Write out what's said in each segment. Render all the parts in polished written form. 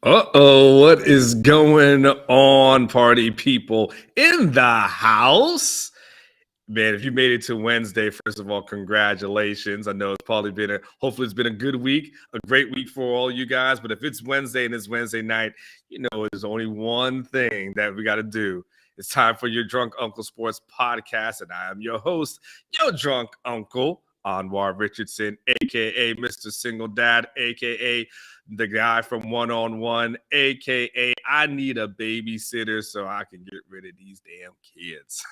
Uh-oh, what is going on, party people in the house? Man, if you made it to Wednesday, first of all, congratulations. I know hopefully it's been a good week, a great week for all you guys. But if it's Wednesday and it's Wednesday night, there's only one thing that we got to do. It's time for your Drunk Uncle Sports podcast. And I am your host, your drunk uncle, Anwar Richardson, a.k.a. Mr. Single Dad, a.k.a. the guy from One on One, a.k.a. I need a babysitter so I can get rid of these damn kids.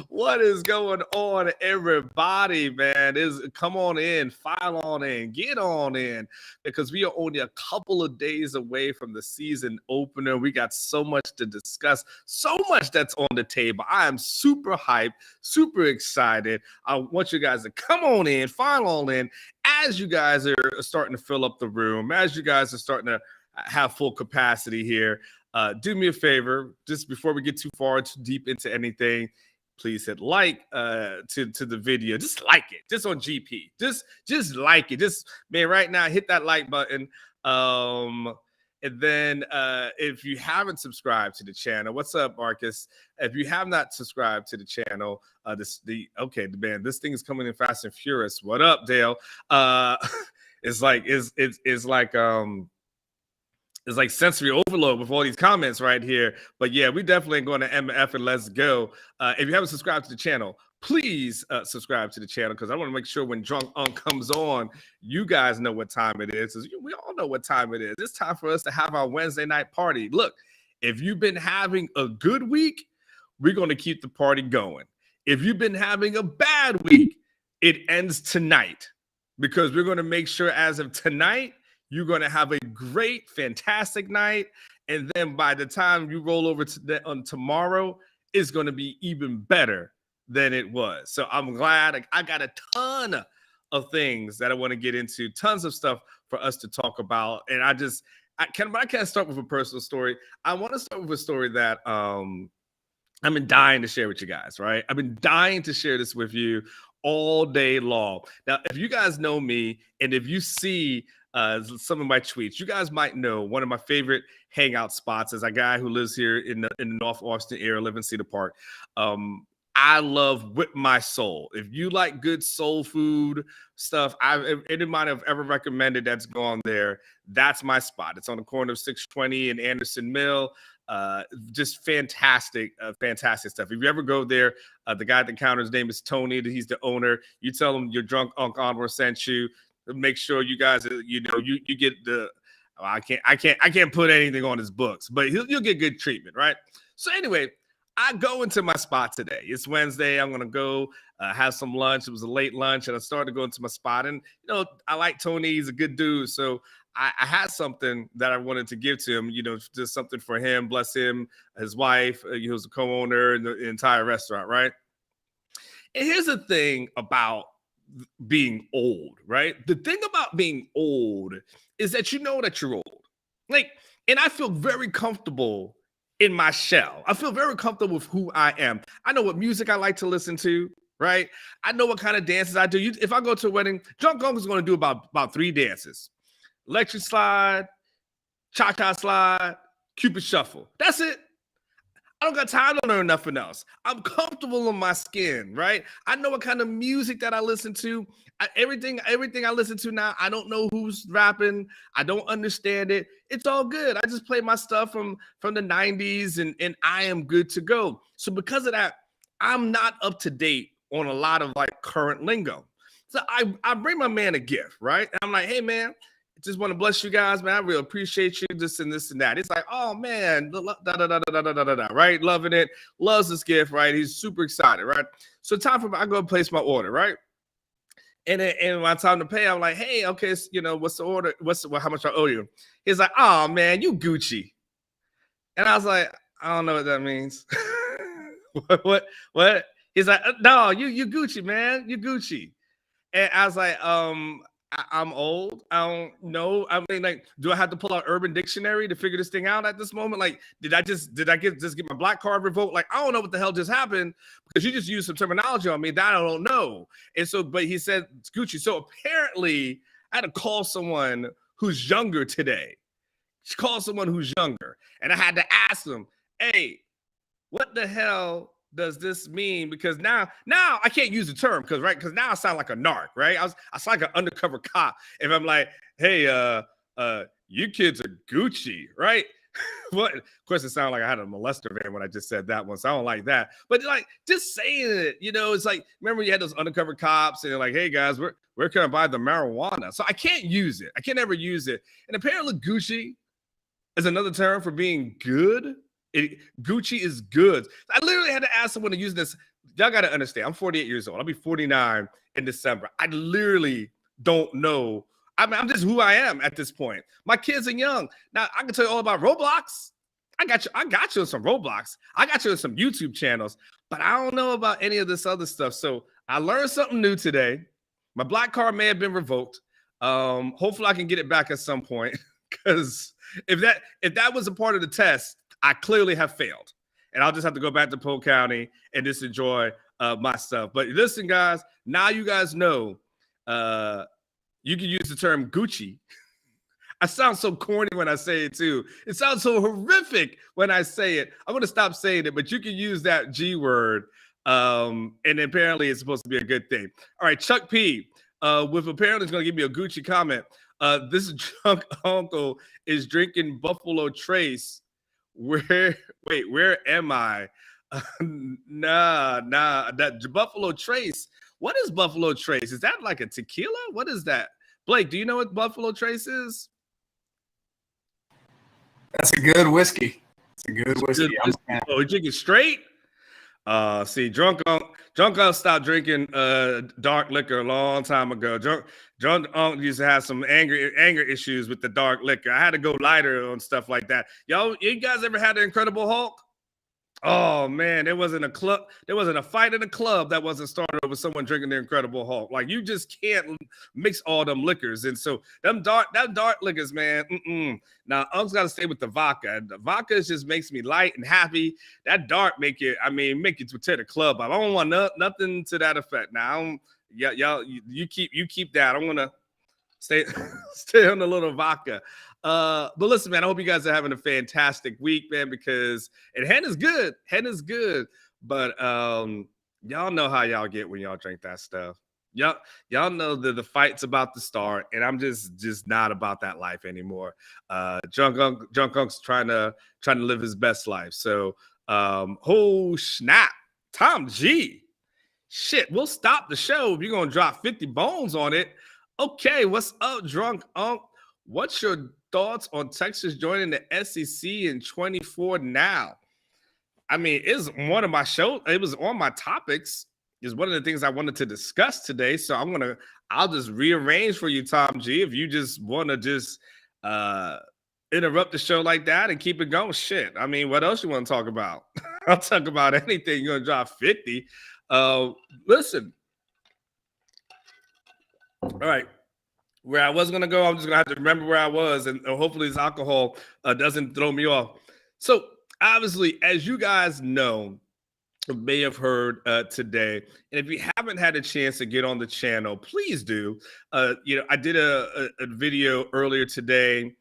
What is going on, everybody, man? Come on in, file on in, get on in, because we are only a couple of days away from the season opener. We got so much to discuss, so much that's on the table. I am super hyped, super excited. I want you guys to come on in, file on in, as you guys are starting to fill up the room, as you guys are starting to have full capacity here. Do me a favor, just before we get too deep into anything, please hit like to the video. Just like it, just on GP. Just like it. Man, right now, hit that like button. And then if you haven't subscribed to the channel, what's up, Marcus? If you have not subscribed to the channel, this thing is coming in fast and furious. What up, Dale? It's like sensory overload with all these comments right here. But yeah, we definitely going to MF and let's go. If you haven't subscribed to the channel, please subscribe to the channel, because I want to make sure when Drunk Unk comes on, you guys know what time it is. We all know what time it is. It's time for us to have our Wednesday night party. Look, if you've been having a good week, we're going to keep the party going. If you've been having a bad week, it ends tonight, because we're going to make sure as of tonight, you're going to have a great, fantastic night. And then by the time you roll over on tomorrow, it's going to be even better than it was. So I'm glad I got a ton of things that I want to get into, tons of stuff for us to talk about. And I can't start with a personal story. I want to start with a story that I've been dying to share with you guys, right? I've been dying to share this with you all day long. Now, if you guys know me, and if you see some of my tweets, you guys might know one of my favorite hangout spots is a guy who lives here in the North Austin area, live in Cedar Park. I love Whip My Soul. If you like good soul food stuff, anybody I've ever recommended that's gone there, that's my spot. It's on the corner of 620 and Anderson Mill. Just fantastic stuff. If you ever go there, the guy at the counter, his name is Tony. He's the owner. You tell him your drunk Uncle Anwar sent you. Make sure you guys, you get the. I can't put anything on his books, but you'll get good treatment, right? So anyway, I go into my spot today. It's Wednesday. I'm gonna go have some lunch. It was a late lunch, and I started to go into my spot. And I like Tony. He's a good dude. So I had something that I wanted to give to him. Just something for him. Bless him, his wife. He was a co-owner in the entire restaurant, right? And here's the thing about being old, right? The thing about being old is that you know that you're old. And I feel very comfortable in my shell. I feel very comfortable with who I am. I know what music I like to listen to, right? I know what kind of dances I do. If I go to a wedding, Drunk Uncle is going to do about 3 dances: electric slide, cha-cha slide, Cupid shuffle. That's it. I don't got time to learn nothing else. I'm comfortable in my skin, right? I know what kind of music that I listen to. Everything I listen to now, I don't know who's rapping. I don't understand it. It's all good. I just play my stuff from the 90s, and I am good to go. So because of that, I'm not up to date on a lot of current lingo. So I bring my man a gift, right? And I'm like, hey, man, just want to bless you guys, man. I really appreciate you, this and this and that. It's like, oh, man, right? Loving it. Loves this gift, right? He's super excited, right? So I go and place my order, right? And when it's time to pay, I'm like, hey, okay, what's the order? How much I owe you? He's like, oh, man, you Gucci. And I was like, I don't know what that means. What? He's like, no, you Gucci, man. You Gucci. And I was like, I'm old. I don't know. I mean, do I have to pull out Urban Dictionary to figure this thing out at this moment? Did I get my black card revoked? I don't know what the hell just happened, because you just used some terminology on me that I don't know. And so, but he said it's Gucci. So apparently I had to call someone who's younger today call someone who's younger. And I had to ask them, hey, what the hell does this mean? Because now I can't use the term because now I sound like a narc, right? I sound like an undercover cop. If I'm like, hey, you kids are Gucci, right? What? Of course, it sounded like I had a molester van when I just said that one, so I don't like that. But like, just saying it, it's like, remember you had those undercover cops, and they're like, "Hey guys, where can I buy the marijuana?" So I can't use it. I can't ever use it. And apparently, Gucci is another term for being good. Gucci is good. I literally had to ask someone to use this. Y'all got to understand. I'm 48 years old. I'll be 49 in December. I literally don't know. I'm just who I am at this point. My kids are young. Now, I can tell you all about Roblox. I got you on some Roblox. I got you on some YouTube channels, but I don't know about any of this other stuff. So I learned something new today. My black card may have been revoked. Hopefully I can get it back at some point, because if that was a part of the test, I clearly have failed. And I'll just have to go back to Polk County and just enjoy my stuff. But listen, guys, now you guys know you can use the term Gucci. I sound so corny when I say it too. It sounds so horrific when I say it. I'm going to stop saying it, but you can use that G word. And apparently it's supposed to be a good thing. All right, Chuck P. With apparently is going to give me a Gucci comment. This drunk uncle is drinking Buffalo Trace. Where am I? Nah, that Buffalo Trace. What is Buffalo Trace? Is that like a tequila? What is that? Blake, do you know what Buffalo Trace is? That's a good whiskey. It's a good whiskey. Oh, you drink it straight? See, drunk uncle stopped drinking dark liquor a long time ago. Drunk uncle used to have some anger issues with the dark liquor. I had to go lighter on stuff like that. You guys ever had the Incredible Hulk? Oh man, there wasn't a fight in a club that wasn't started over someone drinking the Incredible Hulk. Like, you just can't mix all them liquors. And so that dark liquors, man. Now Unc's got to stay with the vodka. The vodka just makes me light and happy. That dark make you to tear the club up. I don't want nothing to that effect. Now, y'all, you keep that. I'm gonna stay on the little vodka. But listen, man, I hope you guys are having a fantastic week, man, because hen is good. Hen is good. But y'all know how y'all get when y'all drink that stuff. Y'all know that the fight's about to start, and I'm just not about that life anymore. Drunk Unc's trying to live his best life. So oh snap, Tom G. Shit, we'll stop the show if you're gonna drop 50 bones on it. Okay, what's up, Drunk Unc? What's your thoughts on Texas joining the SEC in 24 now? I mean, it's one of my shows. It was on my topics. It's one of the things I wanted to discuss today. So I'll just rearrange for you, Tom G. If you just want to just interrupt the show like that and keep it going, shit. I mean, what else you want to talk about? I'll talk about anything. You're gonna drop 50. Listen. All right. Where I was going to go, I'm just going to have to remember where I was, and hopefully this alcohol doesn't throw me off. So, obviously, as you guys know, may have heard today, and if you haven't had a chance to get on the channel, please do. I did a video earlier today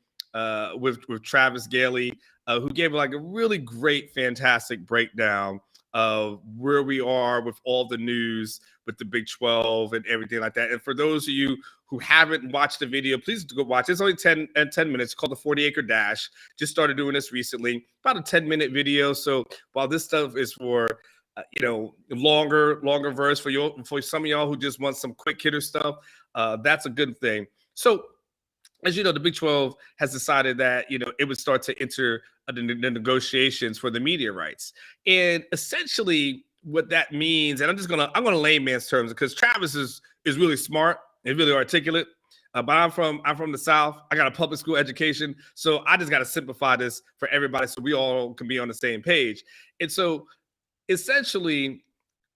with Travis Gailey, who gave like a really great, fantastic breakdown of where we are with all the news with the Big 12 and everything like that. And for those of you who haven't watched the video, please go watch. It's only 10 minutes. It's called the 40 Acre Dash. Just started doing this recently, about a 10-minute video. So while this stuff is for longer verse for some of y'all who just want some quick hitter stuff, that's a good thing. So as you know, the Big 12 has decided that it would start to enter the negotiations for the media rights, and essentially what that means. And I'm gonna layman's terms, because Travis is really smart and really articulate. But I'm from the South. I got a public school education, so I just got to simplify this for everybody so we all can be on the same page. And so, essentially,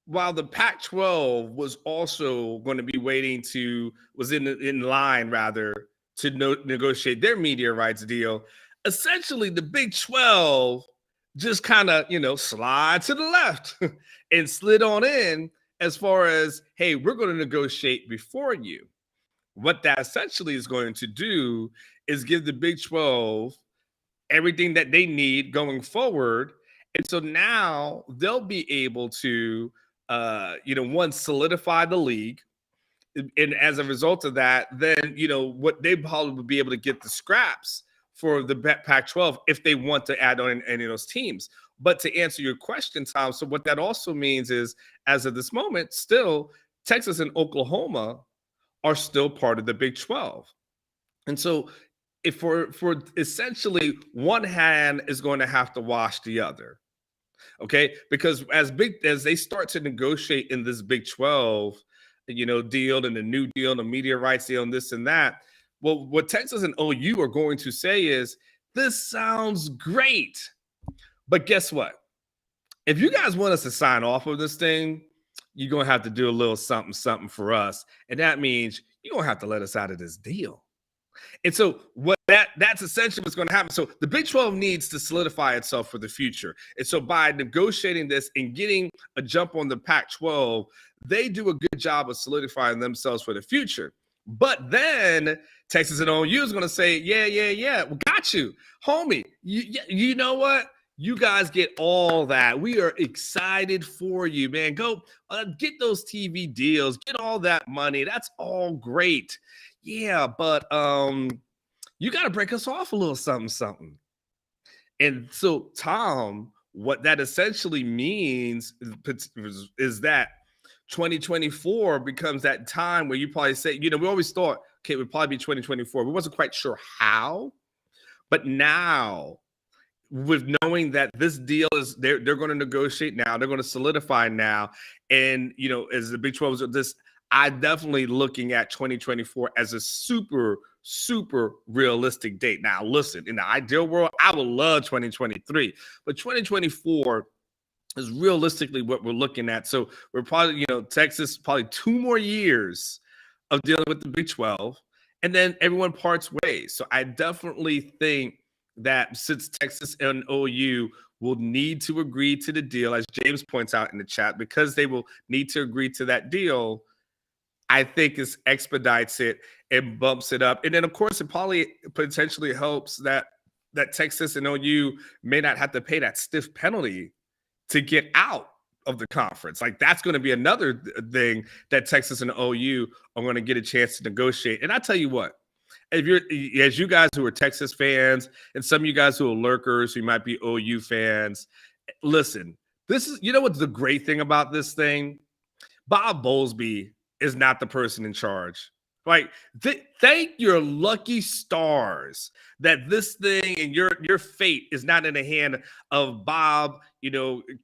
while the Pac-12 was also going to be was in line to negotiate their media rights deal, essentially the Big 12 just kind of slide to the left and slid on in as far as, hey, we're going to negotiate before you. What that essentially is going to do is give the Big 12 everything that they need going forward. And so now they'll be able to, one, solidify the league. And as a result of that, then, what they probably would be able to get the scraps for the Pac-12 if they want to add on any of those teams. But to answer your question, Tom, so what that also means is, as of this moment, still Texas and Oklahoma are still part of the Big 12. And so if for essentially one hand is going to have to wash the other. Okay, because as they start to negotiate in this Big 12, deal and the new deal, and the media rights deal, and this and that. Well, what Texas and OU are going to say is, this sounds great, but guess what? If you guys want us to sign off of this thing, you're gonna have to do a little something for us, and that means you're gonna have to let us out of this deal. And so that's essentially what's going to happen. So the Big 12 needs to solidify itself for the future. And so by negotiating this and getting a jump on the Pac-12, they do a good job of solidifying themselves for the future. But then Texas and OU is going to say, yeah, we got you, homie. You know what? You guys get all that. We are excited for you, man. Go get those TV deals, get all that money. That's all great. Yeah, but you got to break us off a little something. And so, Tom, what that essentially means is that 2024 becomes that time where you probably say, we always thought, okay, it would probably be 2024. We wasn't quite sure how, but now, with knowing that this deal is they're going to negotiate now, they're going to solidify now, and as the Big 12 is this, I definitely looking at 2024 as a super, super realistic date. Now, listen, in the ideal world, I would love 2023, but 2024 is realistically what we're looking at. So we're probably, Texas, probably 2 more years of dealing with the Big 12, and then everyone parts ways. So I definitely think that since Texas and OU will need to agree to the deal, as James points out in the chat, because they will need to agree to that deal, I think it expedites it and bumps it up. And then, of course, it probably potentially helps that Texas and OU may not have to pay that stiff penalty to get out of the conference. Like, that's going to be another thing that Texas and OU are going to get a chance to negotiate. And I tell you what, as you guys who are Texas fans, and some of you guys who are lurkers who might be OU fans, listen, this is, what's the great thing about this thing? Bob Bowlesby is not the person in charge. Like, thank your lucky stars that this thing and your fate is not in the hand of Bob,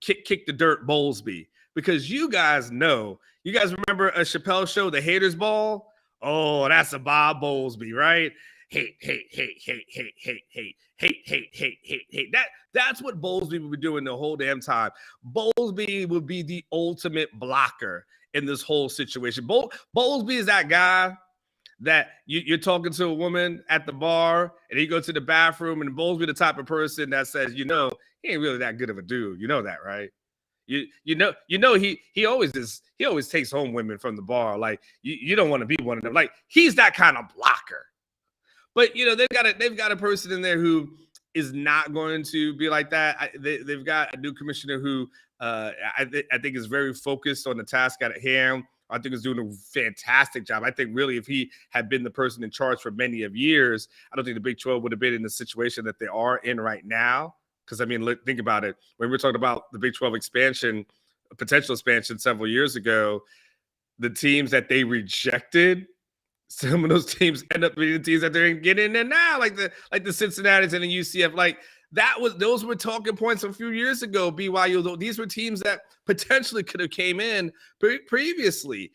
kick the dirt Bowlesby. Because you guys remember a Chappelle show, The Haters Ball? Oh, that's a Bob Bowlesby, right? Hate. That's what Bowlesby would be doing the whole damn time. Bowlesby would be the ultimate blocker in this whole situation. Bowlesby is that guy that you're talking to a woman at the bar, and he goes to the bathroom, and Bowlesby the type of person that says, he ain't really that good of a dude. You know that, right? He always takes home women from the bar. Like, you don't want to be one of them. Like, he's that kind of blocker. But they've got a person in there who is not going to be like that. They've got a new commissioner who I think is very focused on the task at hand. I think is doing a fantastic job. I think really if he had been the person in charge for many of years, I don't think the Big 12 would have been in the situation that they are in right now. Because, think about it. When we're talking about the Big 12 expansion, potential expansion several years ago, the teams that they rejected, some of those teams end up being the teams that they're getting in there now, like the Cincinnati's and the UCF. Like, those were talking points a few years ago, BYU. These were teams that potentially could have came in previously,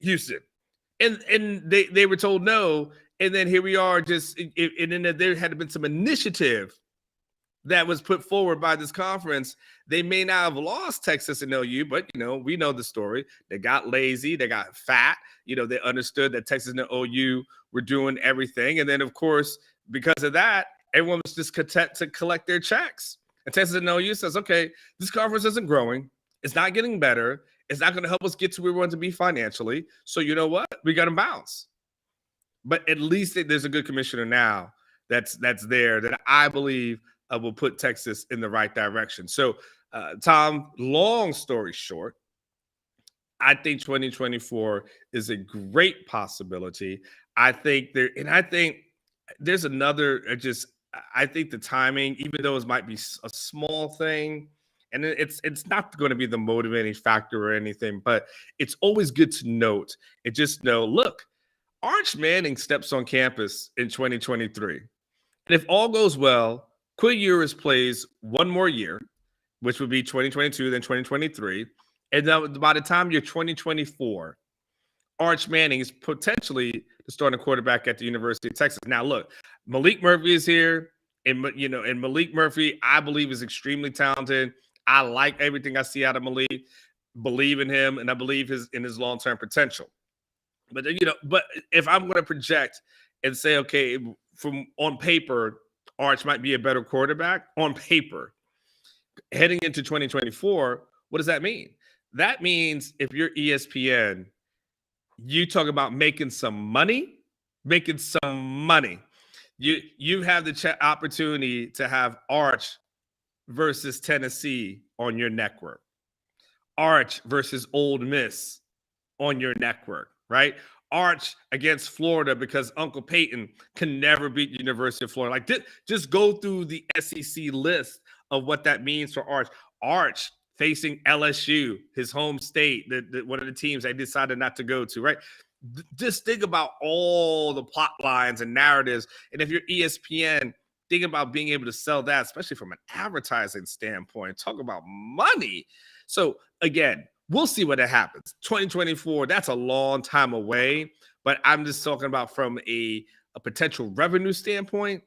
Houston. And they were told no. And then here we are and then there had been some initiative that was put forward by this conference. They may not have lost Texas and OU, but, we know the story. They got lazy. They got fat. They understood that Texas and OU were doing everything. And then, of course, because of that, everyone was just content to collect their checks. And Texas and OU says, okay, this conference isn't growing. It's not getting better. It's not going to help us get to where we want to be financially. So you know what? We got to bounce. But at least there's a good commissioner now that's there that I believe will put Texas in the right direction. So, Tom, long story short, I think 2024 is a great possibility. I think there's another. I think the timing, even though it might be a small thing, and it's not going to be the motivating factor or anything, but it's always good to note. And just know, look, Arch Manning steps on campus in 2023, and if all goes well, Quil Ewers plays one more year, which would be 2022, then 2023. And then by the time you're 2024, Arch Manning is potentially the starting quarterback at the University of Texas. Now, look, Malik Murphy is here, and Malik Murphy, I believe, is extremely talented. I like everything I see out of Malik, believe in him, and I believe in his long-term potential. But but if I'm going to project and say, okay, from on paper, Arch might be a better quarterback on paper. Heading into 2024, what does that mean? That means if you're ESPN, you talk about making some money. You have the opportunity to have Arch versus Tennessee on your network, Arch versus Ole Miss on your network, right? Arch against Florida because Uncle Peyton can never beat the University of Florida. Like, just go through the SEC list of what that means for Arch. Arch facing LSU, his home state, one of the teams I decided not to go to, right? Just think about all the plot lines and narratives. And if you're ESPN, think about being able to sell that, especially from an advertising standpoint. Talk about money. So again, we'll see what happens. 2024, that's a long time away, but I'm just talking about from a potential revenue standpoint.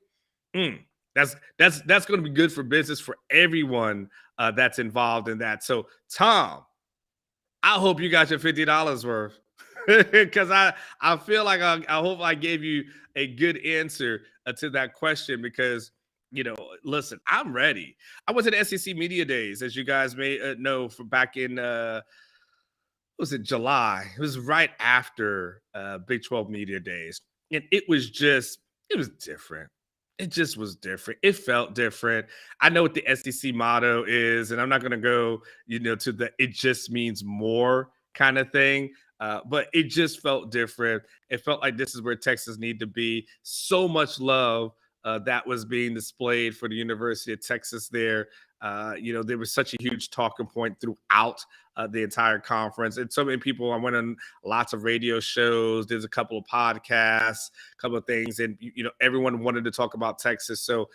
That's going to be good for business for everyone that's involved in that. So, Tom, I hope you got your $50 worth because I feel like I hope I gave you a good answer to that question because, listen, I'm ready. I went to the SEC Media Days, as you guys may know, from back in, was it July? It was right after Big 12 Media Days. And it was different. It just was different. It felt different. I know what the SEC motto is, and I'm not going to go, to the "it just means more" kind of thing. But it just felt different. It felt like this is where Texas needed to be. So much love that was being displayed for the University of Texas there. There was such a huge talking point throughout the entire conference. And so many people, I went on lots of radio shows, there's a couple of podcasts, a couple of things, and everyone wanted to talk about Texas. So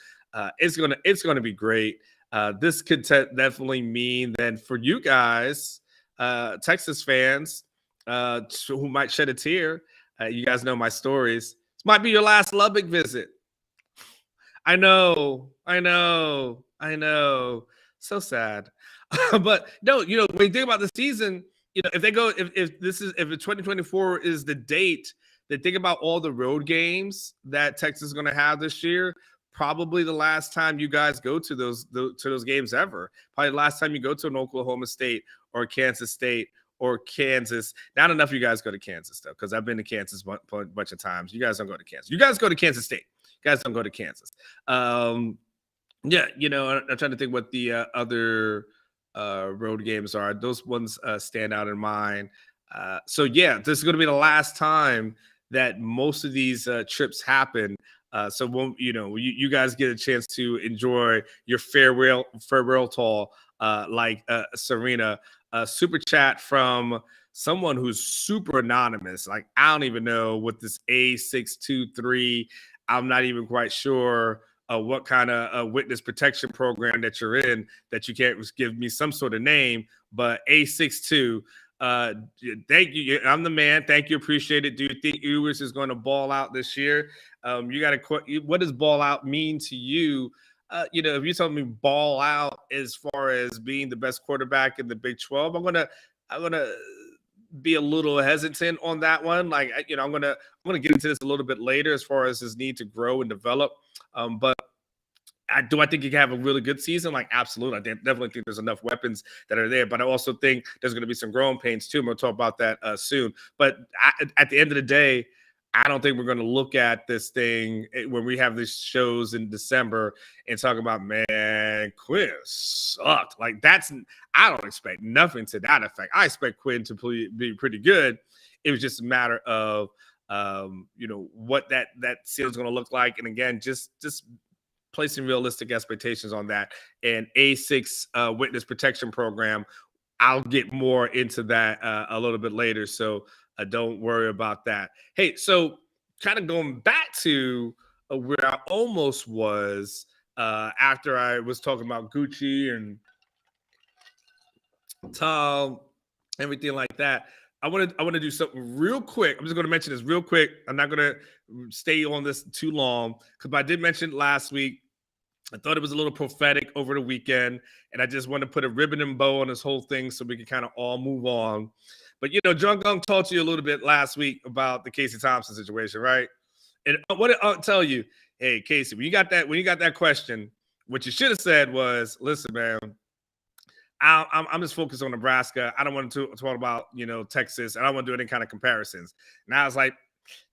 it's gonna be great. This could definitely mean then for you guys, Texas fans, who might shed a tear. You guys know my stories. This might be your last Lubbock visit. I know. So sad. But no, when you think about the season, if they go, if 2024 is the date, then think about all the road games that Texas is going to have this year. Probably the last time you guys go to those games ever. Probably the last time you go to an Oklahoma State or Kansas State or Kansas. Not enough of you guys go to Kansas, though, because I've been to Kansas a bunch of times. You guys don't go to Kansas. You guys go to Kansas State. You guys don't go to Kansas. I'm trying to think what the other road games are. Those ones stand out in mind. This is going to be the last time that most of these trips happen. So when you guys get a chance to enjoy your farewell tour, like Serena. Super chat from someone who's super anonymous. Like, I don't even know what this A623. I'm not even quite sure what kind of witness protection program that you're in, that you can't give me some sort of name. But A62, thank you. I'm the man. Thank you. Appreciate it. Do you think Ewers is going to ball out this year? You got to. What does ball out mean to you? If you told me ball out as far as being the best quarterback in the Big 12, I'm gonna be a little hesitant on that one. Like, I'm gonna get into this a little bit later as far as his need to grow and develop. But I think he can have a really good season. Like, absolutely. I definitely think there's enough weapons that are there. But I also think there's going to be some growing pains too. And we'll talk about that soon. But at the end of the day, I don't think we're going to look at this thing when we have these shows in December and talk about, man, Quinn sucked. Like I don't expect nothing to that effect. I expect Quinn to be pretty good. It was just a matter of, what that season is going to look like. And again, just placing realistic expectations on that. And A6 witness protection program, I'll get more into that a little bit later. So don't worry about that. Hey, so kind of going back to where I almost was after I was talking about Gucci and Tom, everything like that. I want to do something real quick. I'm just going to mention this real quick. I'm not going to stay on this too long because I did mention it last week. I thought it was a little prophetic over the weekend, and I just want to put a ribbon and bow on this whole thing so we can kind of all move on. But, John Gong talked to you a little bit last week about the Casey Thompson situation, right? And what did Unc tell you? Hey, Casey, when you got that question, what you should have said was, listen, man, I'm just focused on Nebraska. I don't want to talk about, Texas. I don't want to do any kind of comparisons. And I was like,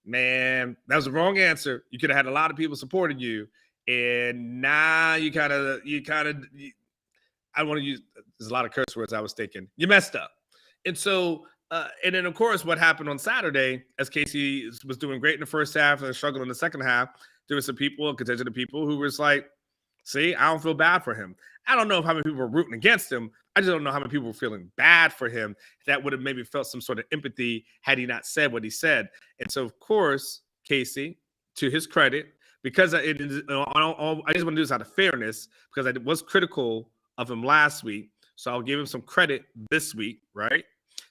man, that was the wrong answer. You could have had a lot of people supporting you. And now I want to use, there's a lot of curse words I was thinking. You messed up. And so, and then, of course, what happened on Saturday, as Casey was doing great in the first half and struggled in the second half, there were some people, a contingent of people who was like, see, I don't feel bad for him. I don't know how many people were rooting against him. I just don't know how many people were feeling bad for him. That would have maybe felt some sort of empathy had he not said what he said. And so, of course, Casey, to his credit, because I just want to do this out of fairness, because I was critical of him last week. So I'll give him some credit this week, right?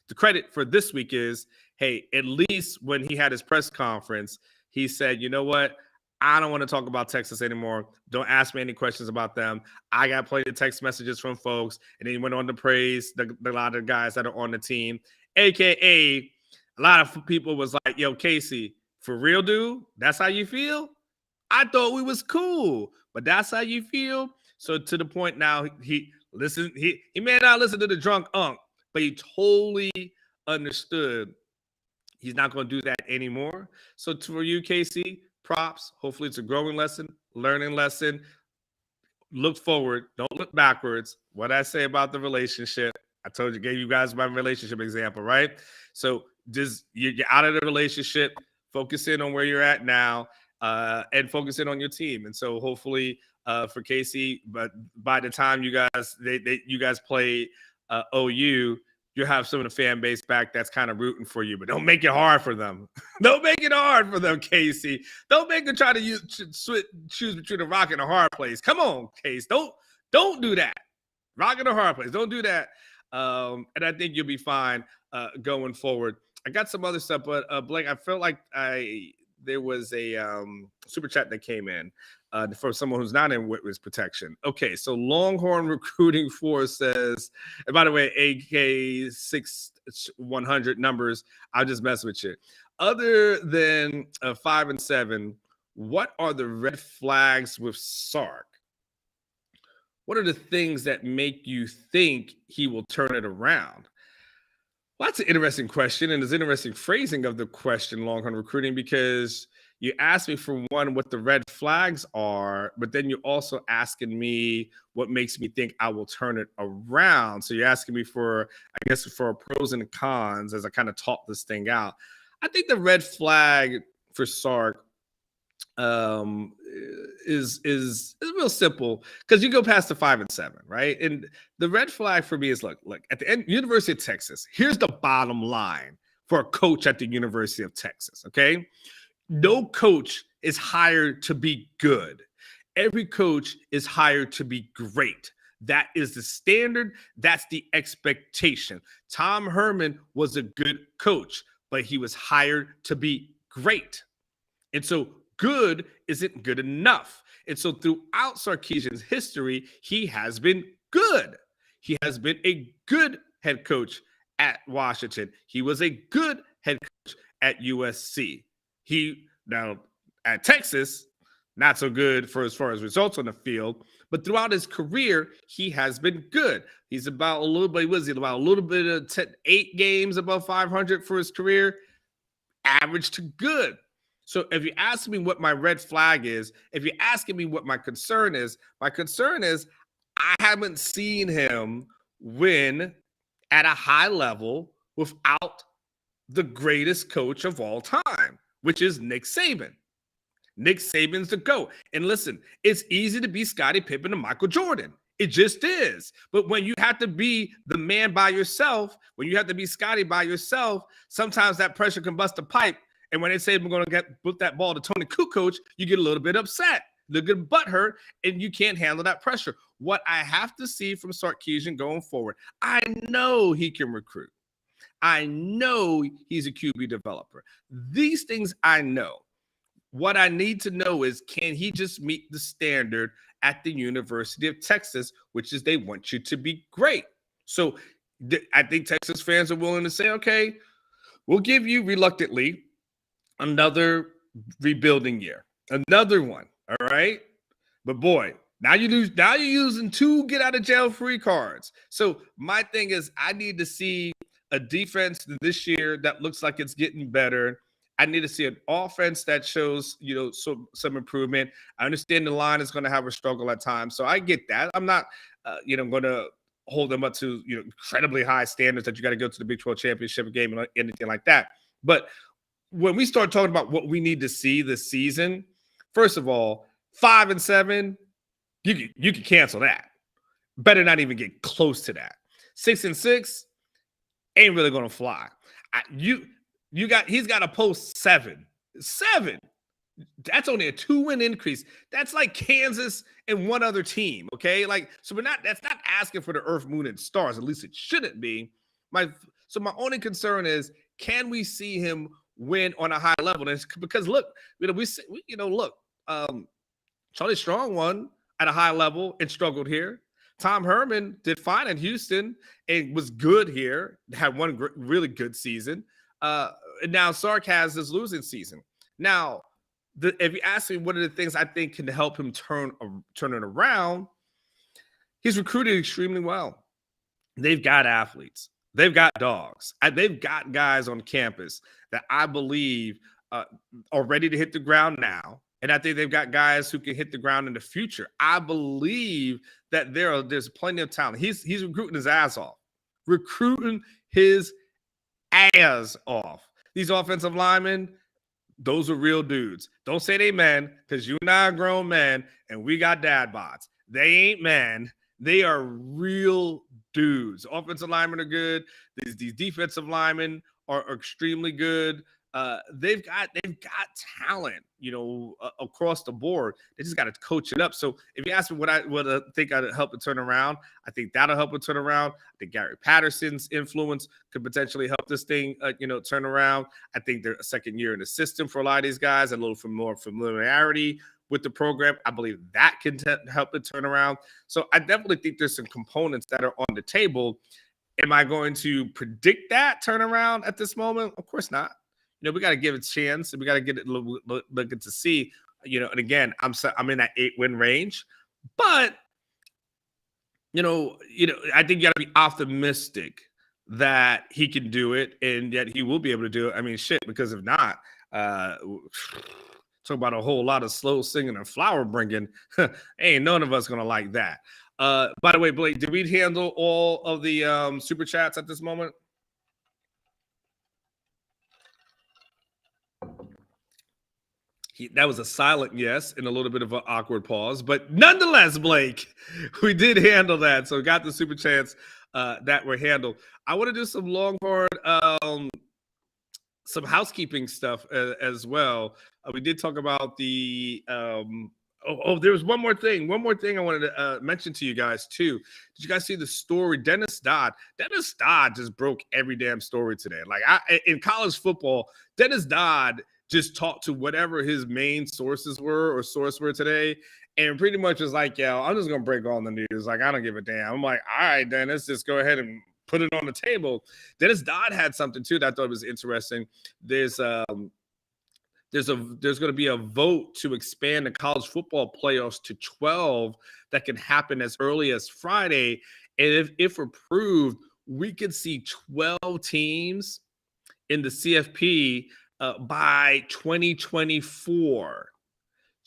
The credit for this week is, hey, at least when he had his press conference, he said, you know what? I don't want to talk about Texas anymore. Don't ask me any questions about them. I got plenty of text messages from folks. And then he went on to praise the lot of guys that are on the team, AKA a lot of people was like, yo, Casey, for real, dude, that's how you feel? I thought we was cool, but that's how you feel? So to the point now, he may not listen to the drunk Unc, but he totally understood he's not going to do that anymore. So for you, Casey, props. Hopefully it's a growing lesson, learning lesson. Look forward. Don't look backwards. What I say about the relationship, I told you, gave you guys my relationship example, right? So just you're out of the relationship, focus in on where you're at now, and focus in on your team. And so hopefully for Casey, but by the time you guys play OU, you have some of the fan base back that's kind of rooting for you, but don't make it hard for them. Don't make it hard for them, Casey. Don't make them try to choose between a rock and a hard place. Come on, Case. Don't do that. Rock and a hard place. Don't do that. And I think you'll be fine going forward. I got some other stuff, but Blake, I felt like there was a super chat that came in for someone who's not in witness protection. Okay, so Longhorn Recruiting Force says, and by the way, AK 6100 numbers, I'll just mess with you. Other than 5 and 7, what are the red flags with Sark? What are the things that make you think he will turn it around? Well, that's an interesting question, and there's interesting phrasing of the question, Longhorn Recruiting, because you asked me, for one, what the red flags are, but then you're also asking me what makes me think I will turn it around. So you're asking me for pros and cons as I kind of talk this thing out. I think the red flag for Sark is real simple, because you go past the 5 and 7, right? And the red flag for me is look at the end, University of Texas. Here's the bottom line for a coach at the University of Texas. Okay, no coach is hired to be good. Every coach is hired to be great. That is the standard. That's the expectation. Tom Herman was a good coach, but he was hired to be great. And so good isn't good enough. And so throughout Sarkisian's history, he has been good. He has been a good head coach at Washington. He was a good head coach at USC. Now at Texas, not so good as far as results on the field, but throughout his career, he has been good. He's about a little bit of 8 games above 500 for his career, average to good. So if you ask me what my red flag is, if you're asking me what my concern is I haven't seen him win at a high level without the greatest coach of all time, which is Nick Saban. Nick Saban's the GOAT. And listen, it's easy to be Scottie Pippen and Michael Jordan. It just is. But when you have to be the man by yourself, when you have to be Scottie by yourself, sometimes that pressure can bust a pipe. And when they say we're going to put that ball to Tony Kukoc, you get a little bit upset, a little bit butthurt, and you can't handle that pressure. What I have to see from Sarkisian going forward, I know he can recruit. I know he's a QB developer. These things I know. What I need to know is, can he just meet the standard at the University of Texas, which is they want you to be great. So I think Texas fans are willing to say, okay, we'll give you reluctantly another rebuilding year, another one. All right. But boy, now you're using 2 get out of jail free cards. So my thing is, I need to see a defense this year that looks like it's getting better. I need to see an offense that shows, some improvement. I understand the line is going to have a struggle at times, so I get that. I'm not, going to hold them up to, incredibly high standards that you got to go to the Big 12 championship game and anything like that. But when we start talking about what we need to see this season, first of all, 5-7, you can cancel that. Better not even get close to that. 6-6 ain't really going to fly. He's got to post 7. That's only a 2-win increase. That's like Kansas and one other team. Okay. So that's not asking for the earth, moon, and stars. At least it shouldn't be. My only concern is, can we see him win on a high level? And it's because look, Charlie Strong won at a high level and struggled here. Tom Herman did fine in Houston and was good here, had one really good season. And now Sark has this losing season. Now, if you ask me what are the things I think can help him turn it around, he's recruited extremely well. They've got athletes. They've got dogs. They've got guys on campus that I believe are ready to hit the ground now. And I think they've got guys who can hit the ground in the future. I believe that there's plenty of talent. He's recruiting his ass off. These offensive linemen, those are real dudes. Don't say they men, because you and I are grown men, and we got dad bods. They ain't men. They are real dudes. Offensive linemen are good. These defensive linemen are extremely good. They've got talent, across the board. They just got to coach it up. So if you ask me what I think I'd help it turn around, I think that'll help it turn around. I think Gary Patterson's influence could potentially help this thing, turn around. I think they're a second year in the system for a lot of these guys, a little more familiarity with the program. I believe that can help it turn around. So I definitely think there's some components that are on the table. Am I going to predict that turnaround at this moment? Of course not. We got to give it a chance, and we got to get it looking to see, and again, I'm in that 8-win range, but I think you got to be optimistic that he can do it and that he will be able to do it. I mean, because if not, talk about a whole lot of slow singing and flower bringing. Ain't none of us gonna like that. By the way, Blake, did we handle all of the super chats at this moment? That was a silent yes and a little bit of an awkward pause, but nonetheless, Blake, we did handle that. So got the super chats that were handled. I want to do some Longhorn, some housekeeping stuff as well. We did talk about the there was one more thing I wanted to mention to you guys too. Did you guys see the story? Dennis Dodd just broke every damn story today. Like in college football, Dennis Dodd just talked to whatever his main sources were today, and pretty much was like, "Yo, I'm just gonna break all the news. Like, I don't give a damn." I'm like, "All right, Dennis, just go ahead and put it on the table." Dennis Dodd had something too that I thought was interesting. There's going to be a vote to expand the college football playoffs to 12 that can happen as early as Friday, and if approved, we could see 12 teams in the CFP by 2024.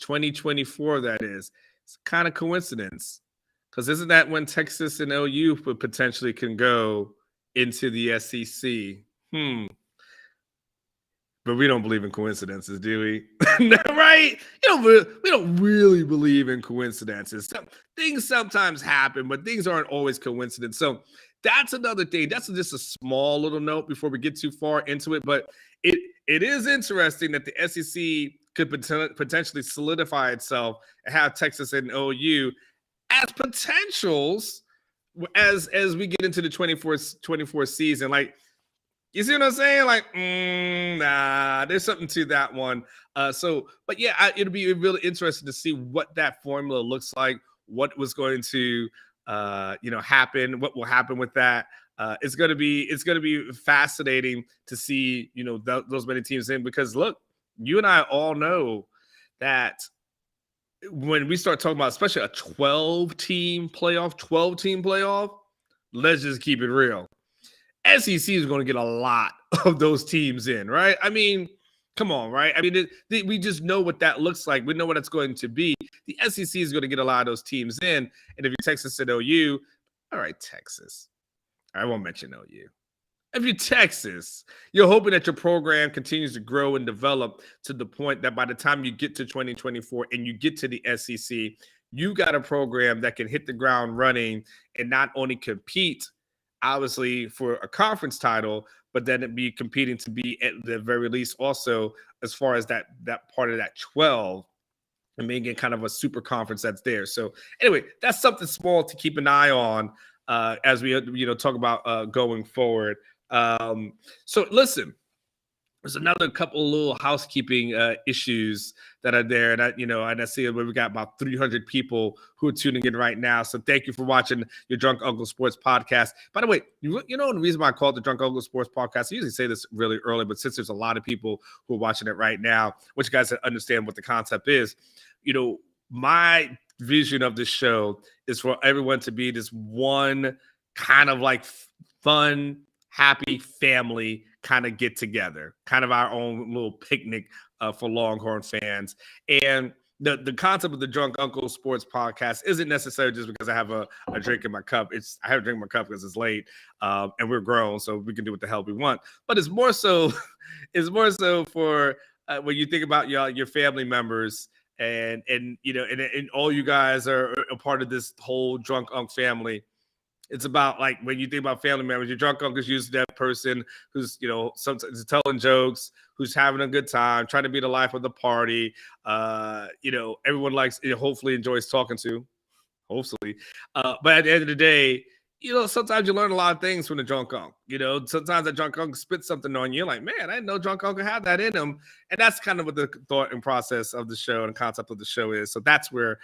2024, that is. It's kind of coincidence. Because isn't that when Texas and OU potentially can go into the SEC? But we don't believe in coincidences, do we? Right? We don't really believe in coincidences. Things sometimes happen, but things aren't always coincidence. So that's another thing. That's just a small little note before we get too far into it. But it is interesting that the SEC could potentially solidify itself and have Texas and OU as potentials as we get into the 24 season. Like, you see what I'm saying? Like, nah, there's something to that one. But yeah, it'll be really interesting to see what that formula looks like, what was going to, happen, what will happen with that. It's gonna be fascinating to see, those many teams in, because look, you and I all know that when we start talking about, especially a 12-team playoff, let's just keep it real. SEC is going to get a lot of those teams in, right? I mean, come on, right? I mean, we just know what that looks like. We know what it's going to be. The SEC is going to get a lot of those teams in. And if you're Texas and OU, all right, Texas. I won't mention OU. If you're Texas, you're hoping that your program continues to grow and develop to the point that by the time you get to 2024 and you get to the SEC, you got a program that can hit the ground running and not only compete, obviously, for a conference title, but then it be competing to be at the very least also as far as that part of that 12 and making kind of a super conference that's there. So anyway, that's something small to keep an eye on as we talk about going forward. So listen, there's another couple of little housekeeping issues that are there. And I see we got about 300 people who are tuning in right now. So thank you for watching your Drunk Uncle Sports podcast. By the way, the reason why I call it the Drunk Uncle Sports podcast, I usually say this really early, but since there's a lot of people who are watching it right now, which you guys understand what the concept is, my vision of this show is for everyone to be this one kind of like fun, happy family kind of get together, kind of our own little picnic for Longhorn fans. And the concept of the Drunk Uncle Sports podcast isn't necessarily just because I have a drink in my cup. I have a drink in my cup because it's late and we're grown, so we can do what the hell we want. But it's more so for when you think about your family members and all you guys are a part of this whole Drunk Unc family. It's about, like, when you think about family members, your drunk uncle is usually that person who's, sometimes telling jokes, who's having a good time, trying to be the life of the party. Everyone likes, hopefully enjoys talking to, hopefully. But at the end of the day, sometimes you learn a lot of things from the drunk uncle. Sometimes the drunk uncle spits something on you. You're like, man, I didn't know drunk uncle had that in him. And that's kind of what the thought and process of the show and concept of the show is. So that's where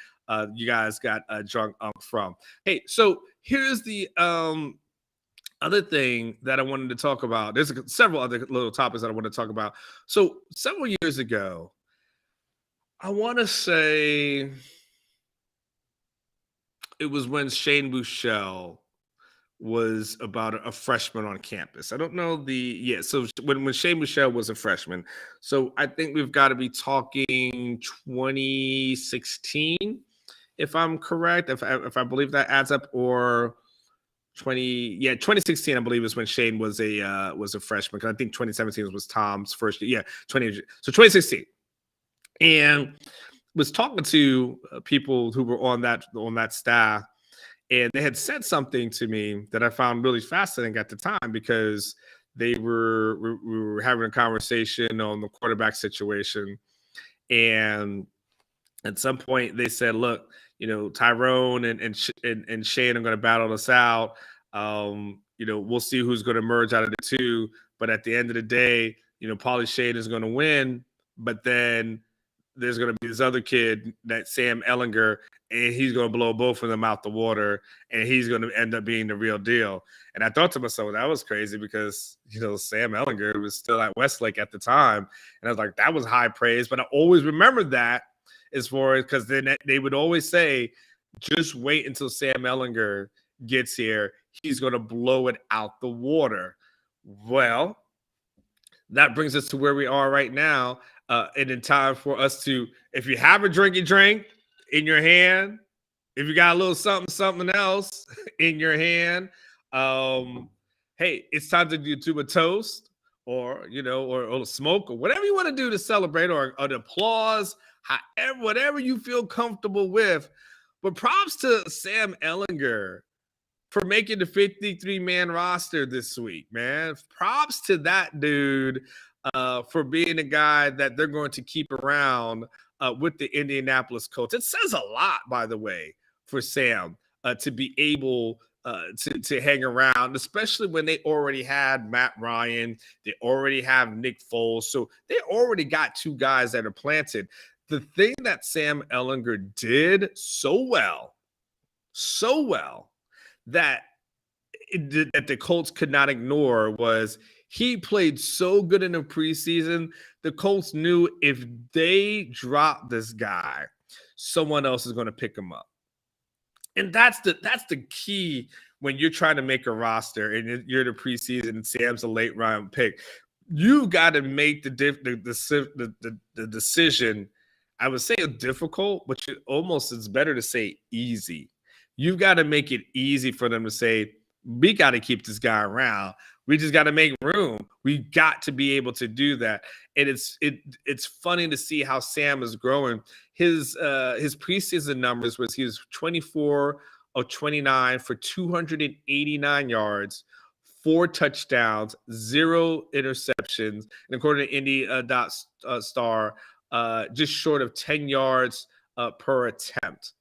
you guys got drunk uncle from. Hey, so here's the other thing that I wanted to talk about. There's several other little topics that I want to talk about. So several years ago, I want to say it was when Shane Buechele was about a freshman on campus. I don't know so when Shane Buechele was a freshman. So I think we've got to be talking 2016, if I'm correct, if I believe that adds up, or 2016, I believe, is when Shane was a freshman, because I think 2017 was Tom's first year. So 2016. And was talking to people who were on that staff, and they had said something to me that I found really fascinating at the time, because we were having a conversation on the quarterback situation. And at some point they said, look, Tyrone and Shane are going to battle this out. We'll see who's going to emerge out of the two. But at the end of the day, Paulie Shane is going to win. But then there's going to be this other kid, that Sam Ehlinger, and he's going to blow both of them out the water, and he's going to end up being the real deal. And I thought to myself, that was crazy, because, Sam Ehlinger was still at Westlake at the time. And I was like, that was high praise. But I always remembered that, as far as, because then they would always say, just wait until Sam Ehlinger gets here. He's going to blow it out the water. Well, that brings us to where we are right now. And in time for us to, if you have a drinky drink in your hand, if you got a little something else in your hand, hey, it's time to do a toast, or or smoke, or whatever you want to do to celebrate, or an applause, however, whatever you feel comfortable with. But props to Sam Ehlinger for making the 53-man roster this week, man. Props to that dude for being a guy that they're going to keep around with the Indianapolis Colts. It says a lot, by the way, for Sam to be able to hang around, especially when they already had Matt Ryan, they already have Nick Foles, so they already got two guys that are planted. The thing that Sam Ehlinger did so well, that the Colts could not ignore was he played so good in the preseason. The Colts knew if they drop this guy, someone else is going to pick him up. And that's the key when you're trying to make a roster and you're the preseason and Sam's a late round pick. You got to make the decision. I would say difficult, but it's better to say easy. You've got to make it easy for them to say, we got to keep this guy around. We just got to make room. We got to be able to do that. And it's funny to see how Sam is growing. His preseason numbers was he was 24 of 29 for 289 yards, 4 touchdowns, 0 interceptions, and according to Indy Star, just short of 10 yards per attempt.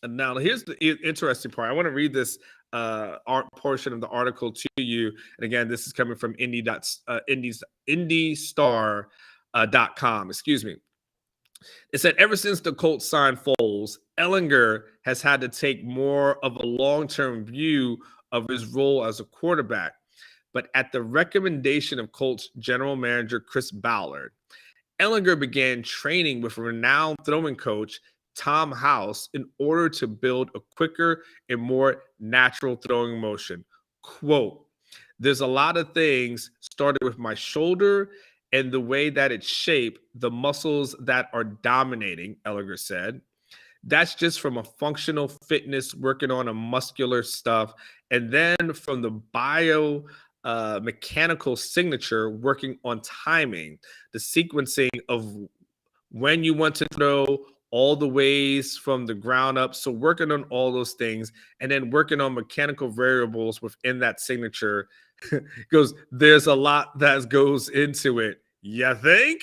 And now here's the interesting part. I want to read this portion of the article to you. And again, this is coming from IndyStar.com. Excuse me. It said, ever since the Colts signed Foles, Ehlinger has had to take more of a long-term view of his role as a quarterback. But at the recommendation of Colts general manager Chris Ballard, Ehlinger began training with renowned throwing coach Tom House in order to build a quicker and more natural throwing motion. Quote, there's a lot of things started with my shoulder and the way that it's shaped, the muscles that are dominating, Ehlinger said. That's just from a functional fitness, working on a muscular stuff. And then from the mechanical signature, working on timing, the sequencing of when you want to throw, all the ways from the ground up. So working on all those things and then working on mechanical variables within that signature goes, there's a lot that goes into it. You think?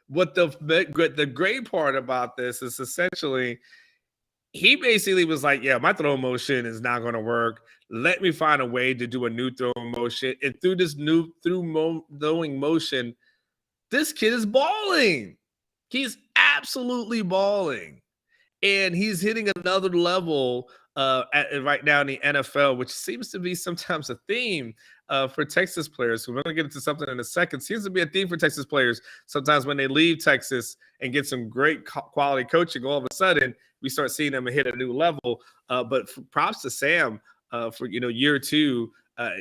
What the great part about this is essentially he basically was like, yeah, my throw motion is not going to work. Let me find a way to do a new throwing motion. And through this throwing motion, this kid is balling. He's absolutely balling, and he's hitting another level right now in the NFL, which seems to be sometimes a theme for Texas players. So we're going to get into something in a second. Seems to be a theme for Texas players. Sometimes when they leave Texas and get some great quality coaching, all of a sudden we start seeing them hit a new level. But props to Sam for year two,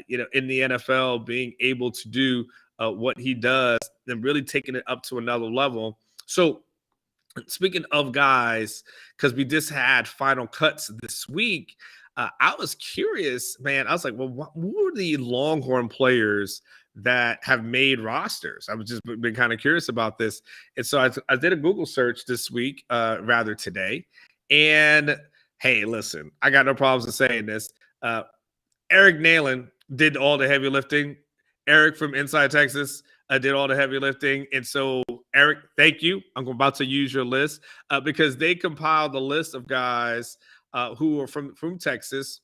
in the NFL, being able to do what he does and really taking it up to another level. So speaking of guys, because we just had final cuts this week, I was curious, man. I was like, well, who are the Longhorn players that have made rosters? I've just been kind of curious about this. And so I did a Google search this week, rather today. And hey, listen, I got no problems in saying this. Eric Nalen did all the heavy lifting. Eric from Inside Texas did all the heavy lifting. And so, Eric, thank you. I'm about to use your list because they compiled the list of guys who are from Texas